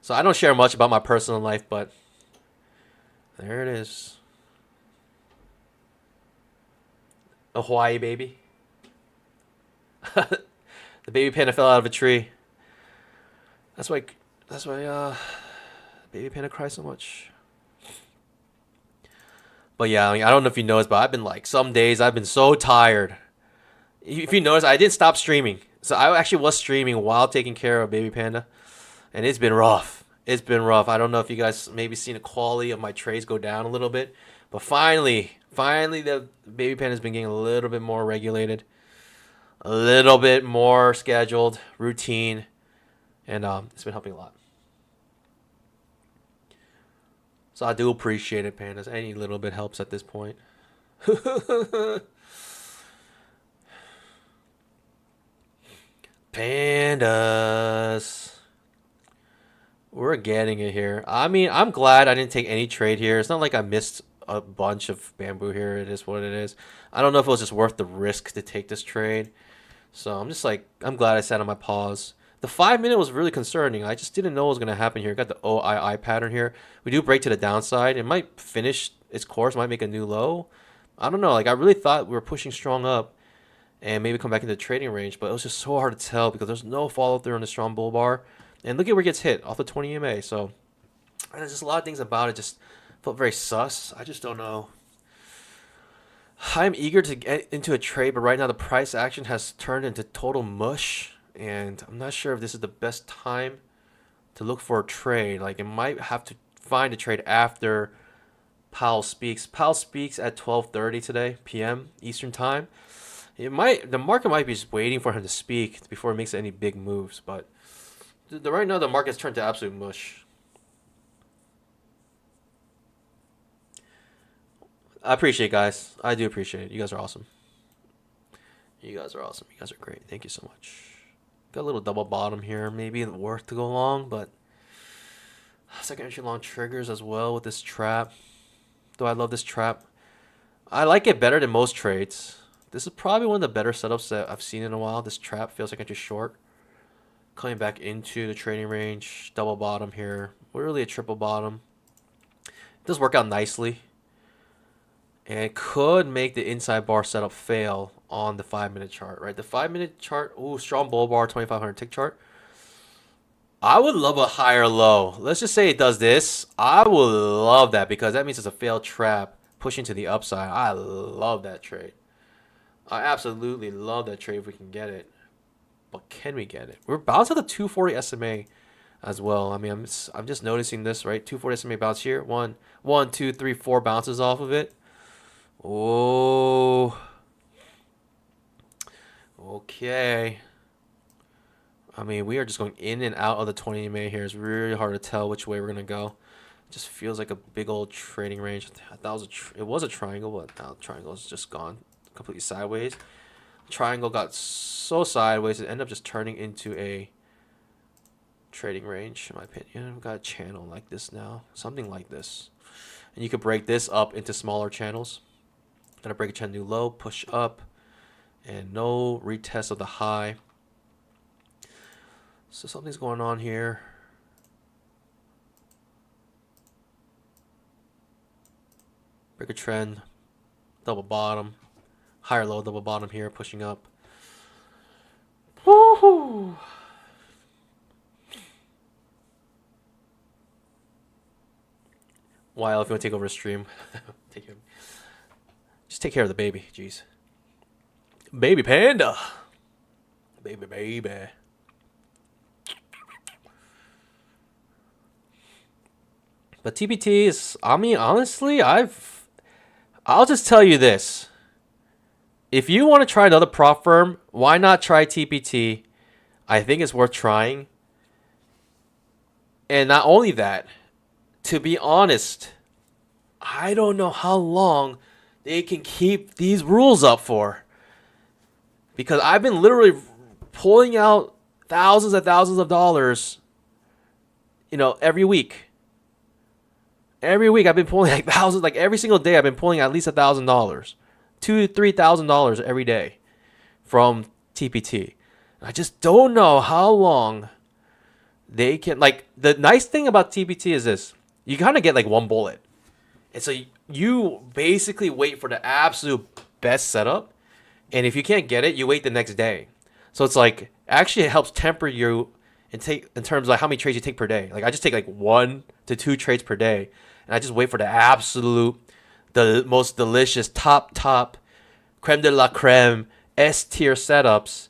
So I don't share much about my personal life, but there it is. A Hawaii baby. The baby panda fell out of a tree. That's why baby panda cries so much. But yeah, I mean, I don't know if you noticed, but I've been some days I've been so tired. If you notice, I didn't stop streaming. So I actually was streaming while taking care of baby panda, and it's been rough. It's been rough. I don't know if you guys maybe seen the quality of my trades go down a little bit, but finally the baby panda's been getting a little bit more regulated, a little bit more scheduled, routine, and it's been helping a lot. So I do appreciate it, pandas. Any little bit helps at this point. Pandas. We're getting it here. I mean, I'm glad I didn't take any trade here. It's not like I missed a bunch of bamboo here. It is what it is. I don't know if it was just worth the risk to take this trade. So I'm just like, I'm glad I sat on my pause. The 5 minute was really concerning. I just didn't know what was going to happen here. Got the OII pattern here. We do break to the downside. It might finish its course, might make a new low. I don't know. Like, I really thought we were pushing strong up and maybe come back into the trading range, but it was just so hard to tell because there's no follow through on the strong bull bar. And look at where it gets hit off the 20 EMA. So there's just a lot of things about it just felt very sus. I just don't know. I'm eager to get into a trade, but right now the price action has turned into total mush, and I'm not sure if this is the best time to look for a trade. Like, it might have to find a trade after Powell speaks. Powell speaks at 12:30 today p.m. Eastern time. The market might be just waiting for him to speak before he makes any big moves, but right now the market's turned to absolute mush. I appreciate it, guys. I do appreciate it. You guys are awesome. You guys are awesome. You guys are great. Thank you so much. Got a little double bottom here. Maybe worth to go long, but second entry long triggers as well with this trap. Though I love this trap. I like it better than most trades. This is probably one of the better setups that I've seen in a while. This trap feels like entry short. Coming back into the trading range. Double bottom here. Really a triple bottom. It does work out nicely. And it could make the inside bar setup fail on the 5 minute chart, right? The 5 minute chart, ooh, strong bull bar, 2500 tick chart. I would love a higher low. Let's just say it does this. I would love that because that means it's a failed trap pushing to the upside. I love that trade. I absolutely love that trade if we can get it. But can we get it? We're bouncing the 240 SMA as well. I mean, I'm just noticing this, right? 240 SMA bounce here. One, two, three, four bounces off of it. Oh. Okay. I mean, we are just going in and out of the 20 EMA here. It's really hard to tell which way we're going to go. It just feels like a big old trading range. I thought it was a triangle, but now the triangle is just gone completely sideways. The triangle got so sideways, it ended up just turning into a trading range, in my opinion. We've got a channel like this now. Something like this. And you could break this up into smaller channels. Gonna break a channel new low, push up, and no retest of the high. So something's going on here. Break a trend, double bottom, higher low, double bottom here, pushing up. Woohoo! While if you want to take over a stream, just take care of the baby. Jeez, baby panda, baby. But TPT is, I mean, honestly, I'll just tell you this. If you want to try another prop firm, why not try TPT? I think it's worth trying. And not only that, to be honest, I don't know how long they can keep these rules up for. Because I've been literally pulling out thousands and thousands of dollars, every week. Every week I've been pulling like thousands, like every single day I've been pulling at least $1,000, $2,000 to $3,000 every day from TPT. I just don't know how long they can. Like, the nice thing about TPT is this: you kind of get like one bullet, and so you basically wait for the absolute best setup, and if you can't get it, you wait the next day. So it's like actually it helps temper you in terms of like how many trades you take per day. Like, I just take like 1 to 2 trades per day. And I just wait for the most delicious, top, creme de la creme, S tier setups.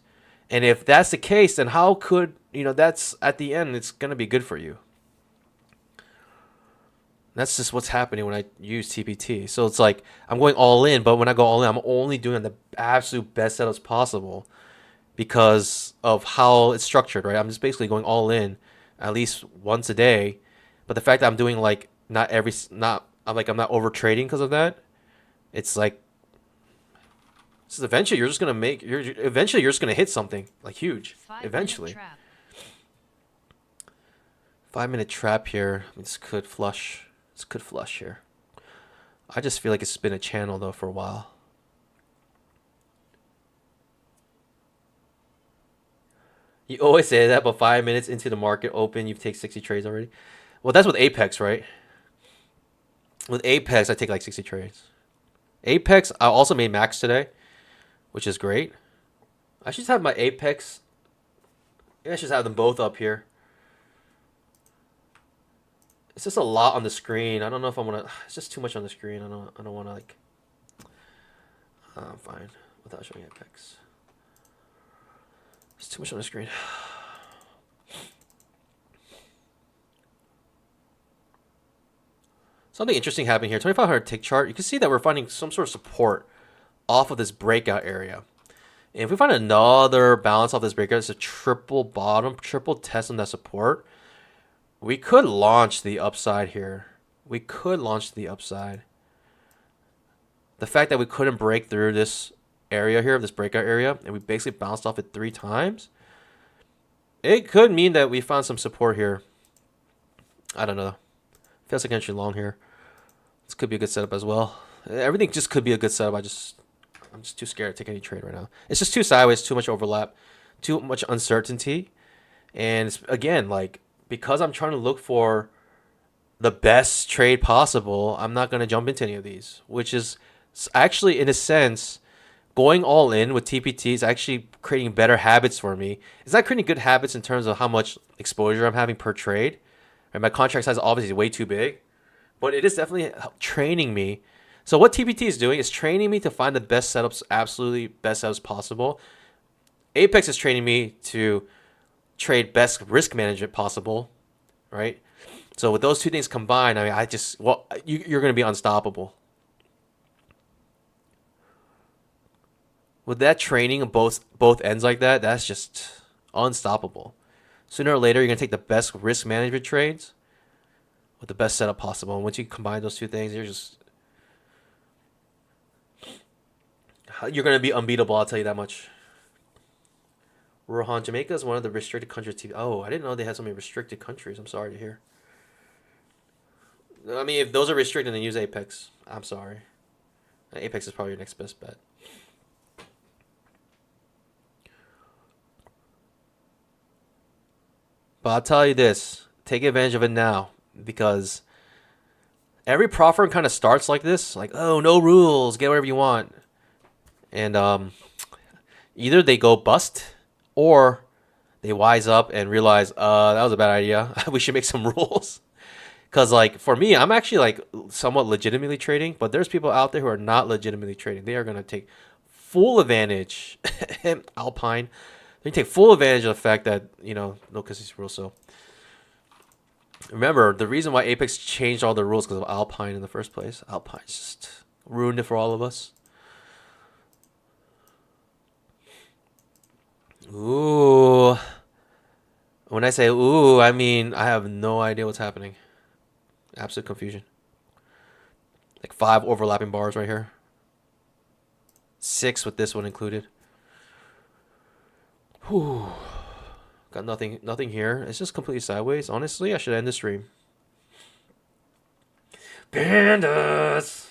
And if that's the case, then how could, that's at the end, it's going to be good for you. That's just what's happening when I use TPT. So it's like, I'm going all in, but when I go all in, I'm only doing the absolute best setups possible because of how it's structured, right? I'm just basically going all in at least once a day. But the fact that I'm doing like I'm not over trading because of that. It's like, this is eventually you're just gonna make eventually you're just gonna hit something like huge. 5-minute Eventually. trap. 5-minute trap here. I mean, this could flush. This could flush here. I just feel like it's been a channel though for a while. You always say that, but 5 minutes into the market open, you've taken 60 trades already. Well, that's with Apex, right? With Apex, I take like 60 trades. Apex, I also made max today, which is great. I should just have my Apex. I should just have them both up here. It's just a lot on the screen. I don't know if I want to. It's just too much on the screen. I don't want to like. I'm fine without showing Apex. It's too much on the screen. Something interesting happening here. 2500 tick chart. You can see that we're finding some sort of support off of this breakout area. And if we find another balance off this breakout, it's a triple bottom, triple test on that support. We could launch the upside here. We could launch the upside. The fact that we couldn't break through this area here, this breakout area, and we basically bounced off it 3 times, it could mean that we found some support here. I don't know. Feels like entry long here. This could be a good setup as well. Everything just could be a good setup. I'm just too scared to take any trade right now. It's just too sideways, too much overlap, too much uncertainty. And it's, again, like, because I'm trying to look for the best trade possible, I'm not going to jump into any of these, which is actually, in a sense, going all in with TPT is actually creating better habits for me. It's not creating good habits in terms of how much exposure I'm having per trade. Right? My contract size is obviously way too big, but it is definitely training me. So what TPT is doing is training me to find the best setups, absolutely best setups possible. Apex is training me to trade best risk management possible, right? So with those two things combined, I mean, you're going to be unstoppable. With that training of both ends like that, that's just unstoppable. Sooner or later, you're going to take the best risk management trades with the best setup possible. And once you combine those two things, you're going to be unbeatable, I'll tell you that much. Rohan, Jamaica is one of the restricted countries. Oh, I didn't know they had so many restricted countries. I'm sorry to hear. I mean, if those are restricted, then use Apex. I'm sorry. Apex is probably your next best bet. But I'll tell you this. Take advantage of it now. Because every prop firm kind of starts like this. Like, oh, no rules. Get whatever you want. And either they go bust, or they wise up and realize, that was a bad idea. We should make some rules. Because, like, for me, I'm actually, like, somewhat legitimately trading. But there's people out there who are not legitimately trading. They are going to take full advantage. Alpine. They take full advantage of the fact that, no Kisses rules. So, remember, the reason why Apex changed all the rules because of Alpine in the first place. Alpine just ruined it for all of us. Ooh. When I say ooh, I mean I have no idea what's happening. Absolute confusion. Like 5 overlapping bars right here. 6 with this one included. Whew. Got nothing here. It's just completely sideways. Honestly, I should end the stream. Pandas!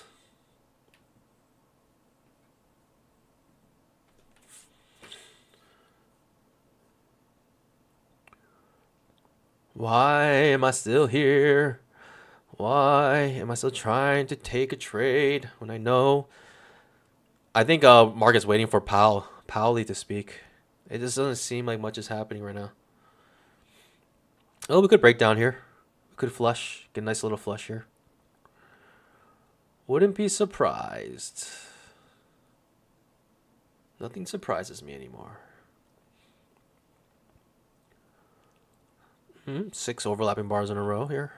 Why am I still here? Why am I still trying to take a trade when I know? I think Market's waiting for Powley to speak. It just doesn't seem like much is happening right now. Oh, we could break down here. We could flush. Get a nice little flush here. Wouldn't be surprised. Nothing surprises me anymore. 6 overlapping bars in a row here.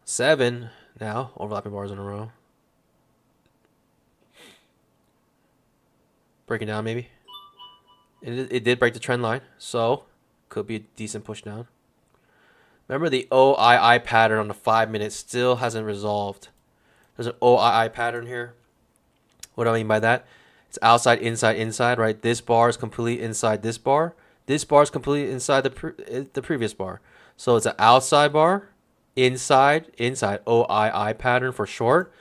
7 now overlapping bars in a row. Breaking down maybe. It did break the trend line, so could be a decent push down. Remember the OII pattern on the 5-minute still hasn't resolved. There's an OII pattern here. What do I mean by that? It's outside, inside, inside, right? This bar is completely inside this bar. This bar is completely inside the previous bar. So it's an outside bar, inside, inside, OII pattern for short.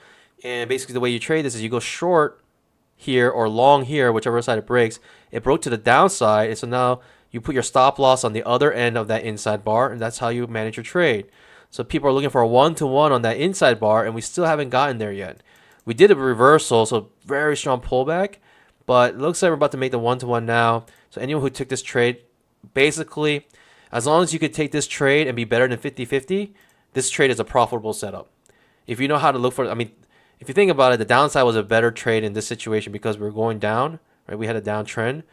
And basically the way you trade this is you go short here or long here, whichever side it breaks. It broke to the downside, and so now you put your stop loss on the other end of that inside bar, and that's how you manage your trade. So people are looking for a 1-to-1 on that inside bar, and we still haven't gotten there yet. We did a reversal, so very strong pullback, but it looks like we're about to make the 1-to-1 now. So anyone who took this trade, basically, as long as you could take this trade and be better than 50-50, this trade is a profitable setup. If you know how to look for, I mean, if you think about it, the downside was a better trade in this situation because we were going down, right? We had a downtrend,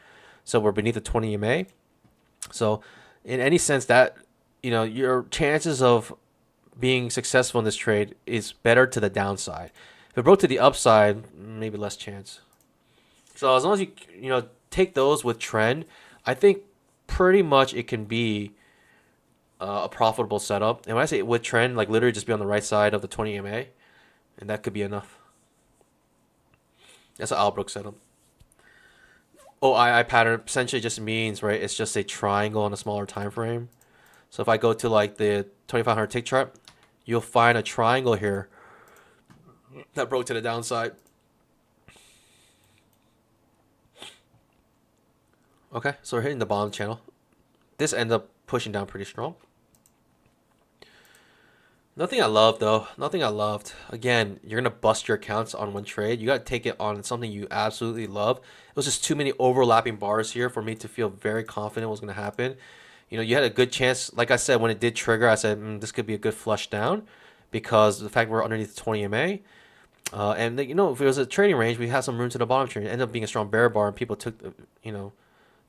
so we're beneath the 20 EMA. So in any sense that, you know, your chances of being successful in this trade is better to the downside. If it broke to the upside, maybe less chance. So as long as you know, take those with trend, I think pretty much it can be a profitable setup. And when I say with trend, like literally just be on the right side of the 20 EMA, and that could be enough. That's an Albrook setup. OII pattern essentially just means, right, it's just a triangle on a smaller time frame. So if I go to like the 2500 tick chart, you'll find a triangle here that broke to the downside. Okay, so we're hitting the bottom channel. This ends up pushing down pretty strong. Nothing I love though. Nothing I loved. Again, you're gonna bust your accounts on one trade. You gotta take it on something you absolutely love. It was just too many overlapping bars here for me to feel very confident was gonna happen. You know, you had a good chance. Like I said, when it did trigger, I said this could be a good flush down because the fact we're underneath the 20 MA. And you know, if it was a trading range, we had some room to the bottom trade. It ended up being a strong bear bar, and people took,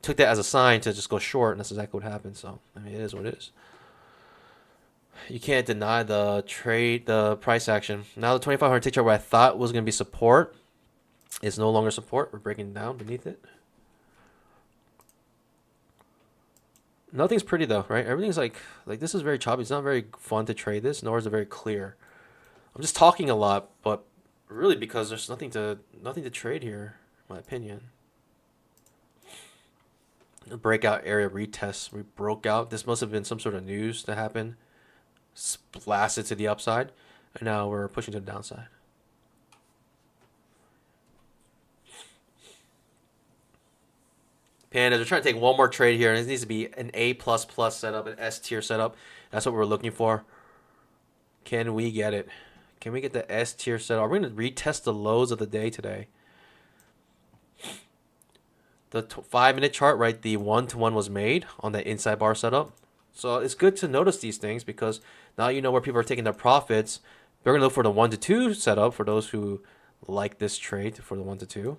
took that as a sign to just go short, and that's exactly what happened. So I mean, it is what it is. You can't deny the price action. Now the 2500 tick chart where I thought was going to be support is no longer support. We're breaking down beneath it. Nothing's pretty though, right? Everything's like this is very choppy. It's not very fun to trade this, nor is it very clear. I'm just talking a lot, but really because there's nothing to trade here, in my opinion. A breakout area retest. We broke out. This must have been some sort of news that happened. Blasted to the upside, and now we're pushing to the downside. Pandas, we're trying to take one more trade here, and it needs to be an A++ setup, an S tier setup. That's what we're looking for. Can we get it? Can we get the S tier setup? We're going to retest the lows of the day today. The 5-minute chart, right? The 1-to-1 was made on the inside bar setup. So it's good to notice these things because now you know where people are taking their profits. We're going to look for the 1-to-2 setup for those who like this trade for the 1-to-2.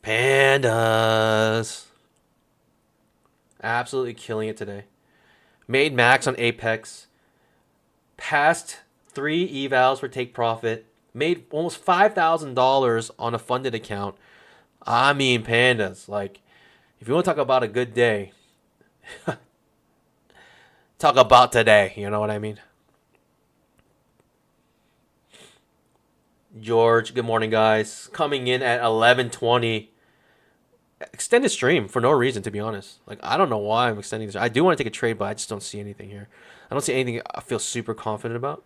Pandas. Absolutely killing it today. Made max on Apex. Passed 3 evals for take profit. Made almost $5,000 on a funded account. I mean, pandas. Like, if you want to talk about a good day, talk about today. You know what I mean? George, good morning, guys. Coming in at 11:20. Extended stream for no reason, to be honest. Like, I don't know why I'm extending this. I do want to take a trade, but I just don't see anything here. I don't see anything I feel super confident about.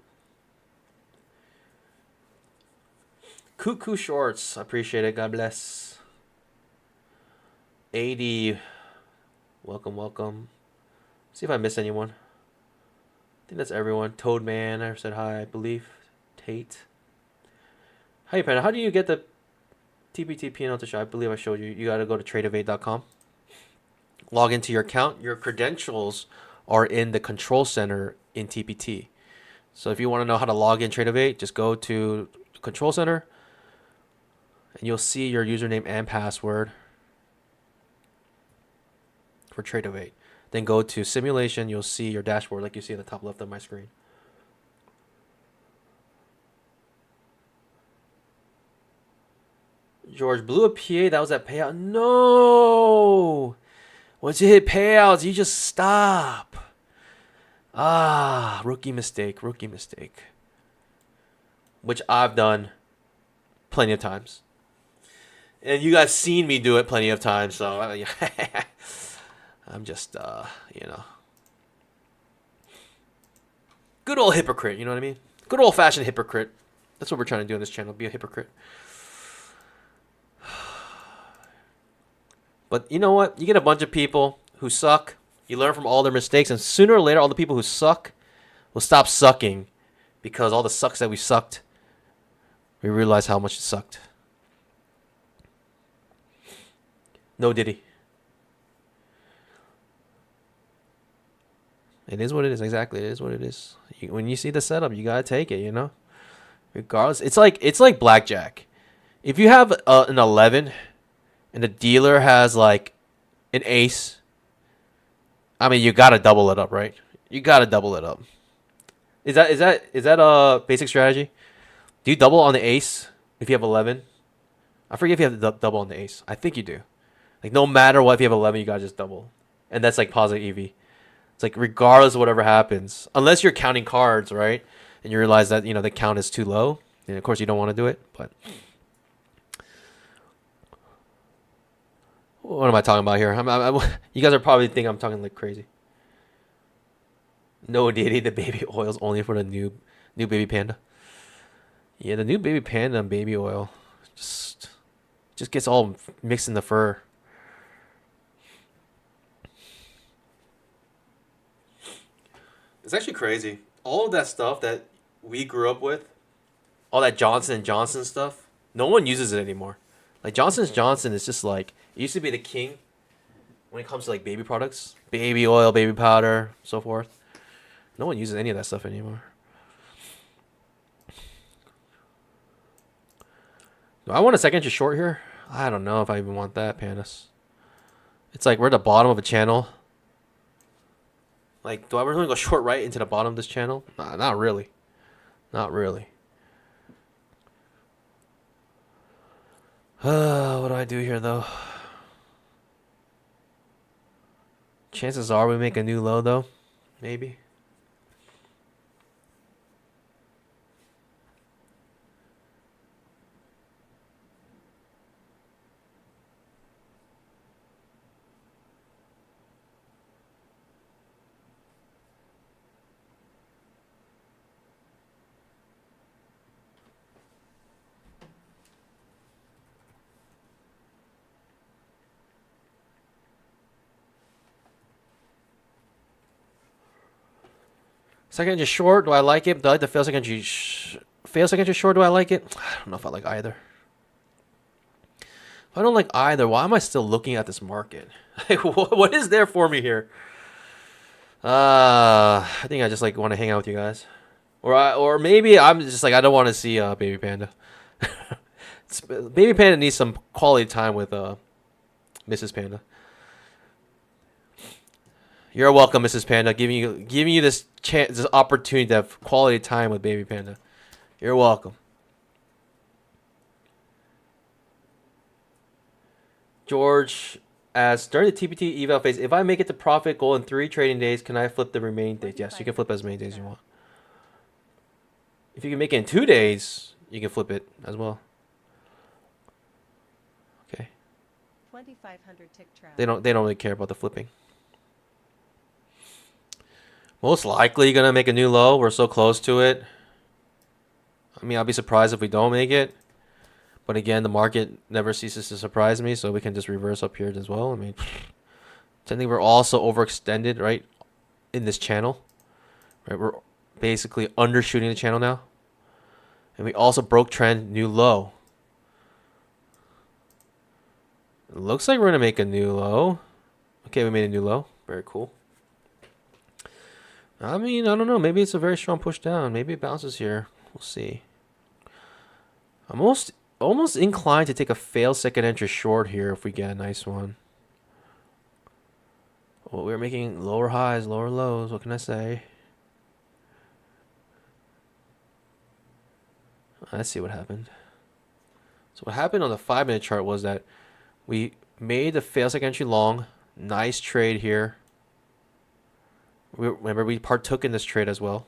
Cuckoo Shorts. I appreciate it. God bless. 80. Welcome, welcome. See if I missed anyone. I think that's everyone. Toadman, I said hi, I believe. Tate. Hi, Panda. How do you get the TPT P&L to show? I believe I showed you. You got to go to tradeovate.com. Log into your account. Your credentials are in the control center in TPT. So if you want to know how to log in Tradeovate, just go to the control center And you'll see your username and password for Trade08. Then go to simulation. You'll see your dashboard like you see at the top left of my screen. George, blew a PA. That was that payout. No! Once you hit payouts, you just stop. Ah, rookie mistake. Rookie mistake. Which I've done plenty of times. And you guys seen me do it plenty of times, so I'm just, you know. Good old hypocrite, you know what I mean? Good old-fashioned hypocrite. That's what we're trying to do on this channel, be a hypocrite. But you know what? You get a bunch of people who suck. You learn from all their mistakes, and sooner or later, all the people who suck will stop sucking because all the sucks that we sucked, we realize how much it sucked. No Diddy. It is what it is. Exactly, it is what it is. When you see the setup, you gotta take it. You know, regardless. It's like blackjack. If you have an 11, and the dealer has like an ace, I mean, you gotta double it up, right? You gotta double it up. Is that a basic strategy? Do you double on the ace if you have 11? I forget if you have to double on the ace. I think you do. Like no matter what, if you have 11, you gotta just double, and that's like positive EV. It's like regardless of whatever happens, unless you're counting cards, right? And you realize that the count is too low, and of course you don't want to do it. But what am I talking about here? You guys are probably thinking I'm talking like crazy. No Diddy, the baby oil's only for the new baby panda. Yeah, the new baby panda and baby oil just gets all mixed in the fur. It's actually crazy. All of that stuff that we grew up with, all that Johnson & Johnson stuff, no one uses it anymore. Like Johnson & Johnson is just like, it used to be the king when it comes to like baby products, baby oil, baby powder, so forth. No one uses any of that stuff anymore. Do I want a second to short here? I don't know if I even want that, Panis. It's like we're at the bottom of a channel. Like, do I really go short right into the bottom of this channel? Nah, not really. Not really. What do I do here, though? Chances are we make a new low, though. Maybe. Second to short, do I like it? Do I like the fail second to short? Do I like it? I don't know if I like either. If I don't like either, why am I still looking at this market? What is there for me here? I think I just like want to hang out with you guys, or maybe I'm just like I don't want to see baby panda. Baby panda needs some quality time with Mrs. Panda. You're welcome, Mrs. Panda. Giving you this chance, this opportunity to have quality time with baby panda. You're welcome. George asks, during the TPT eval phase, if I make it to profit goal in 3 trading days, can I flip the remaining days? Yes, you can flip as many days as you want. If you can make it in 2 days, you can flip it as well. Okay. 2,500 tick trap. They don't really care about the flipping. Most likely gonna make a new low. We're so close to it. I mean, I'll be surprised if we don't make it. But again, the market never ceases to surprise me, so we can just reverse up here as well. I mean, technically we're also overextended, right, in this channel. Right, we're basically undershooting the channel now. And we also broke trend, new low. It looks like we're gonna make a new low. Okay, we made a new low. Very cool. I mean, I don't know. Maybe it's a very strong push down. Maybe it bounces here. We'll see. I'm almost almost inclined to take a fail second entry short here if we get a nice one. Well, we're making lower highs, lower lows. What can I say? Let's see what happened. So what happened on the 5-minute chart was that we made the fail second entry long. Nice trade here. Remember, we partook in this trade as well.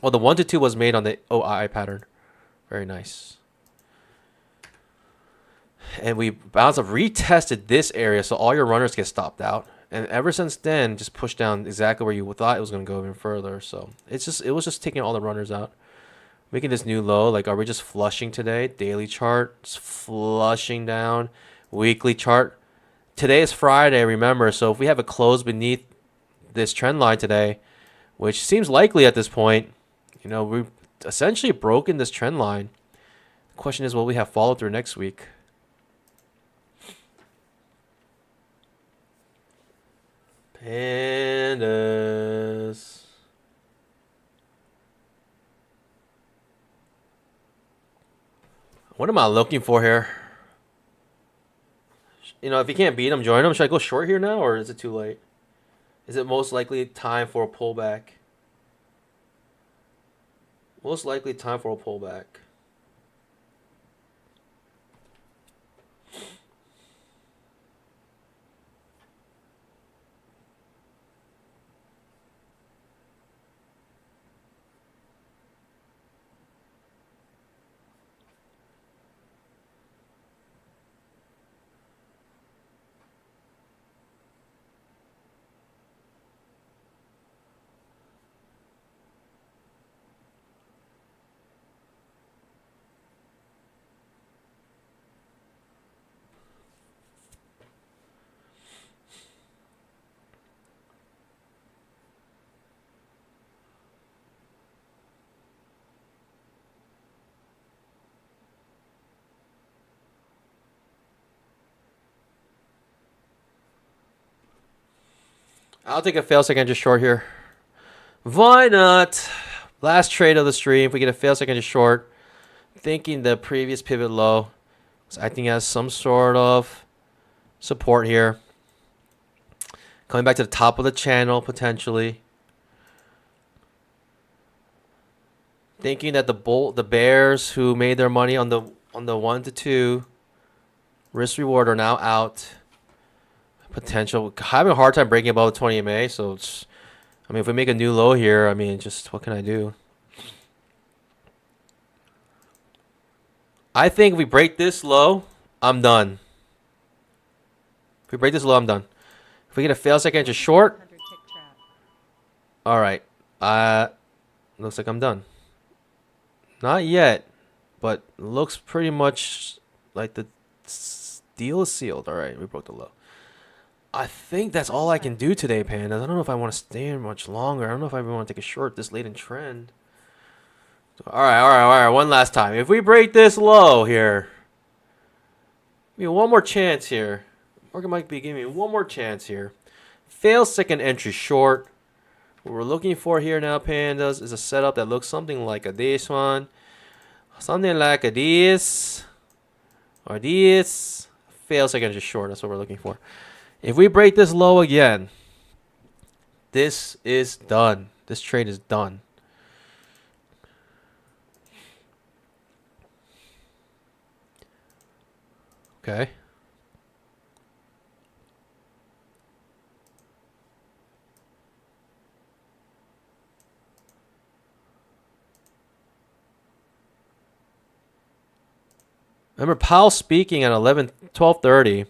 Well, the 1 to 2 was made on the OI pattern. Very nice. And we bounced up, retested this area, so all your runners get stopped out. And ever since then, just pushed down exactly where you thought it was going to go even further. So it was just taking all the runners out. Making this new low. Like, are we just flushing today? Daily chart, just flushing down. Weekly chart. Today is Friday, remember. So if we have a close beneath this trend line today, which seems likely at this point, you know, we've essentially broken this trend line. The question is, will we have follow through next week? Pandas. What am I looking for here? You know, if you can't beat them, join them. Should I go short here now, or is it too late? Is it most likely time for a pullback? Most likely time for a pullback. I'll take a fail second just short here. Why not? Last trade of the stream. If we get a fail second just short, thinking the previous pivot low was acting as some sort of support here. Coming back to the top of the channel potentially. Thinking that the bears who made their money on the 1 to 2 risk reward are now out. Potential having a hard time breaking above the 20 MA, so it's, I mean, if we make a new low here, I mean, just what can I do? I think if we break this low, I'm done. If we break this low, I'm done. If we get a fail second just short, 100 tick trap. all right. Looks like I'm done. Not yet, but looks pretty much like the deal is sealed. All right, we broke the low. I think that's all I can do today, Pandas. I don't know if I want to stay in much longer. I don't know if I even want to take a short this late in trend. All right. One last time. If we break this low here, give me one more chance here. Market might be giving me one more chance here. Fail second entry short. What we're looking for here now, Pandas, is a setup that looks something like this one. Something like this. Or this. Fail second entry short. That's what we're looking for. If we break this low again, this is done. This trade is done. Okay. Remember Powell speaking at 12:30.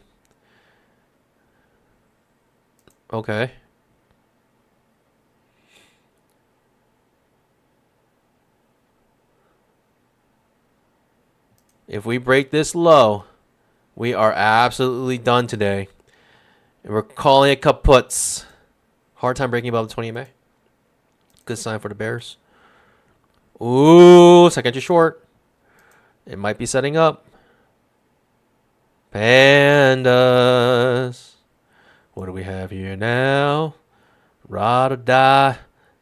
Okay. If we break this low, we are absolutely done today. And we're calling it kaputs. Hard time breaking above the 20 MA. Good sign for the bears. Ooh, second to short. It might be setting up. Pandas. What do we have here now? Ra-da-da.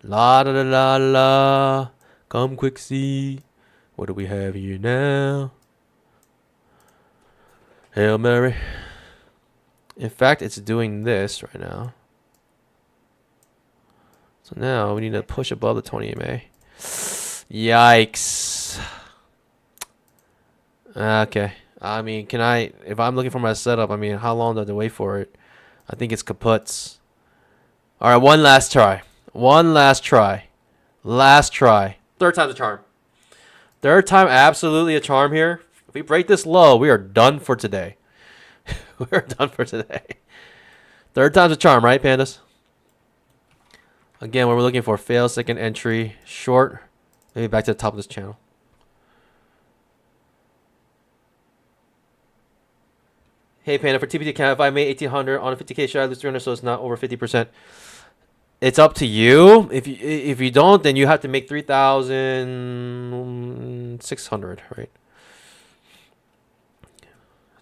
La-da-da-la-la. Come quick see. What do we have here now? Hail Mary. In fact, it's doing this right now. So now we need to push above the 20 EMA. Yikes. Okay. I mean, can I, if I'm looking for my setup, I mean, how long do I have to wait for it? I think it's kaputs. All right, one last try. One last try. Last try. Third time's a charm. Third time, absolutely a charm here. If we break this low, we are done for today. We're done for today. Third time's a charm, right, pandas? Again, what we're looking for, fail second entry, short. Maybe back to the top of this channel. Hey, Panda, for TPT account, if I made 1,800 on a 50K, should I lose 300 so it's not over 50%? It's up to you. If you don't, then you have to make 3,600, right?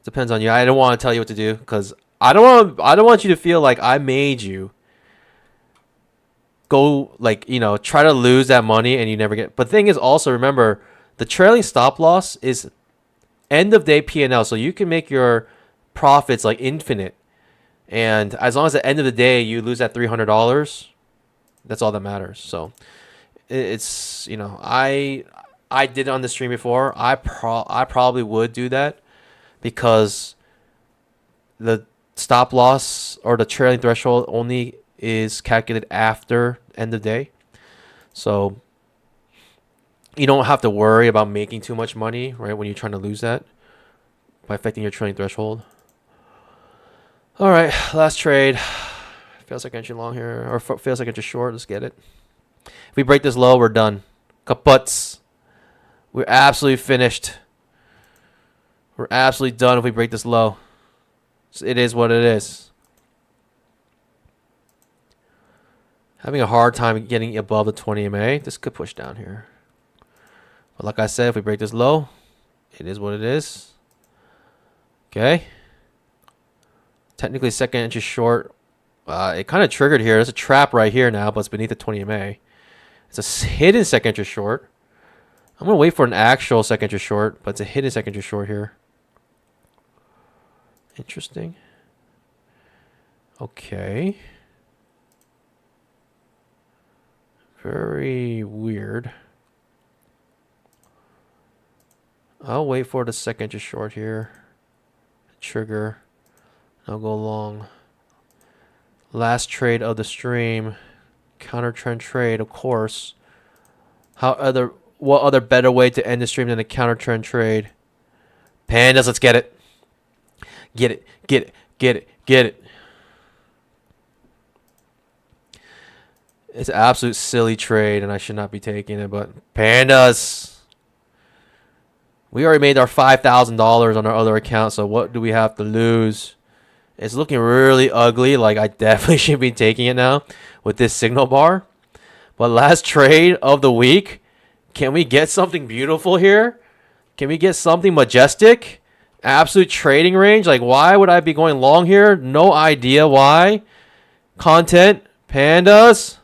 Depends on you. I don't want to tell you what to do because I don't want you to feel like I made you go, like, you know, try to lose that money and you never get. But the thing is, also remember, the trailing stop loss is end of day P&L, so you can make your profits like infinite, and as long as at the end of the day you lose that $300, that's all that matters. So it's, you know, I did it on the stream before. I probably would do that because the stop loss or the trailing threshold only is calculated after end of day, so you don't have to worry about making too much money, right, when you're trying to lose that by affecting your trailing threshold. All right, last trade. Feels like entry long here, or feels like entry short. Let's get it. If we break this low, we're done. Kaputs. We're absolutely finished. We're absolutely done if we break this low. So it is what it is. Having a hard time getting above the 20 MA. This could push down here. But like I said, if we break this low, it is what it is. Okay. Technically second entry short. It kind of triggered here. There's a trap right here now, but it's beneath the 20 MA. It's a hidden second entry short. I'm going to wait for an actual second entry short, but it's a hidden second entry short here. Interesting. Okay. Very weird. I'll wait for the second entry short here. Trigger. I'll go long. Last trade of the stream. Counter trend trade, of course. What other better way to end the stream than a counter trend trade? Pandas, let's get it. Get it. Get it. Get it. Get it. It's an absolute silly trade, and I should not be taking it, but pandas. We already made our $5,000 on our other account, so what do we have to lose? It's looking really ugly. Like, I definitely should be taking it now with this signal bar. But last trade of the week, can we get something beautiful here? Can we get something majestic? Absolute trading range. Like, why would I be going long here? No idea why. Content, pandas.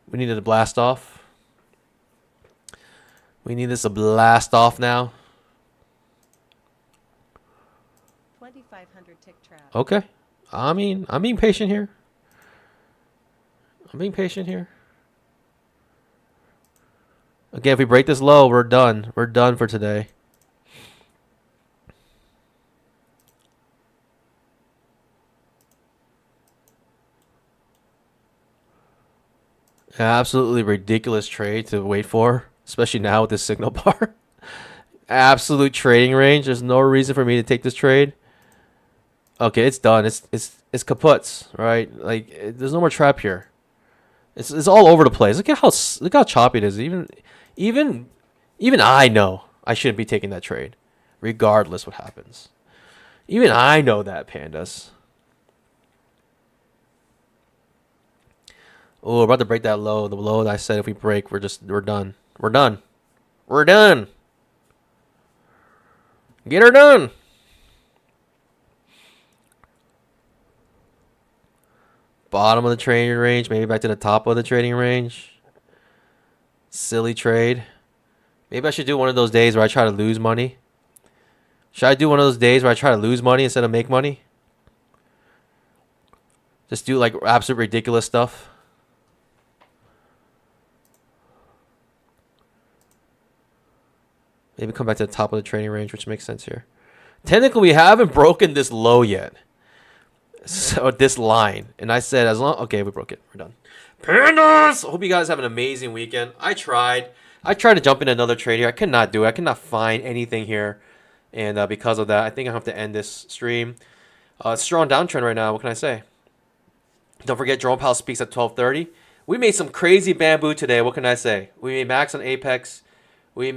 We needed to blast off. We need this to blast off now. 2,500 tick trap. Okay. I mean, I'm being patient here. I'm being patient here. Again, if we break this low, we're done. We're done for today. Absolutely ridiculous trade to wait for, especially now with this signal bar. Absolute trading range. There's no reason for me to take this trade. Okay, it's done. It's kaputs, right? Like, there's no more trap here. It's all over the place. Look how choppy it is. Even I know I shouldn't be taking that trade, regardless what happens. Even I know that, pandas. Oh, we're about to break that low. The low that I said if we break, we're done. We're done. We're done. Get her done. Bottom of the trading range, maybe back to the top of the trading range. Silly trade. Maybe I should do one of those days where I try to lose money. Should I do one of those days where I try to lose money instead of make money? Just do like absolute ridiculous stuff. Maybe come back to the top of the trading range, which makes sense here. Technically, we haven't broken this low yet. So this line. And I said as long... Okay, we broke it. We're done. Pandas! Hope you guys have an amazing weekend. I tried to jump in another trade here. I could not do it. I could not find anything here. And because of that, I think I have to end this stream. Strong downtrend right now. What can I say? Don't forget, Jerome Powell speaks at 12:30. We made some crazy bamboo today. What can I say? We made max on Apex. We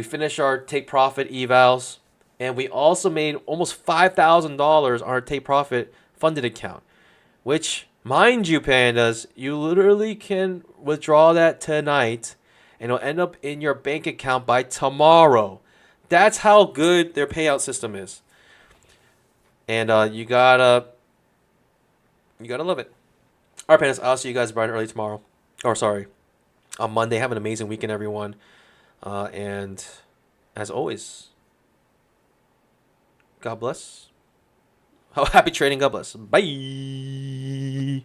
finished our take profit evals. And we also made almost $5,000 on our take profit funded account. Which, mind you, pandas, you literally can withdraw that tonight. And it'll end up in your bank account by tomorrow. That's how good their payout system is. And you gotta love it. All right, pandas, I'll see you guys bright and early tomorrow. Or sorry, on Monday. Have an amazing weekend, everyone. And as always, God bless. Happy trading. God bless. Bye.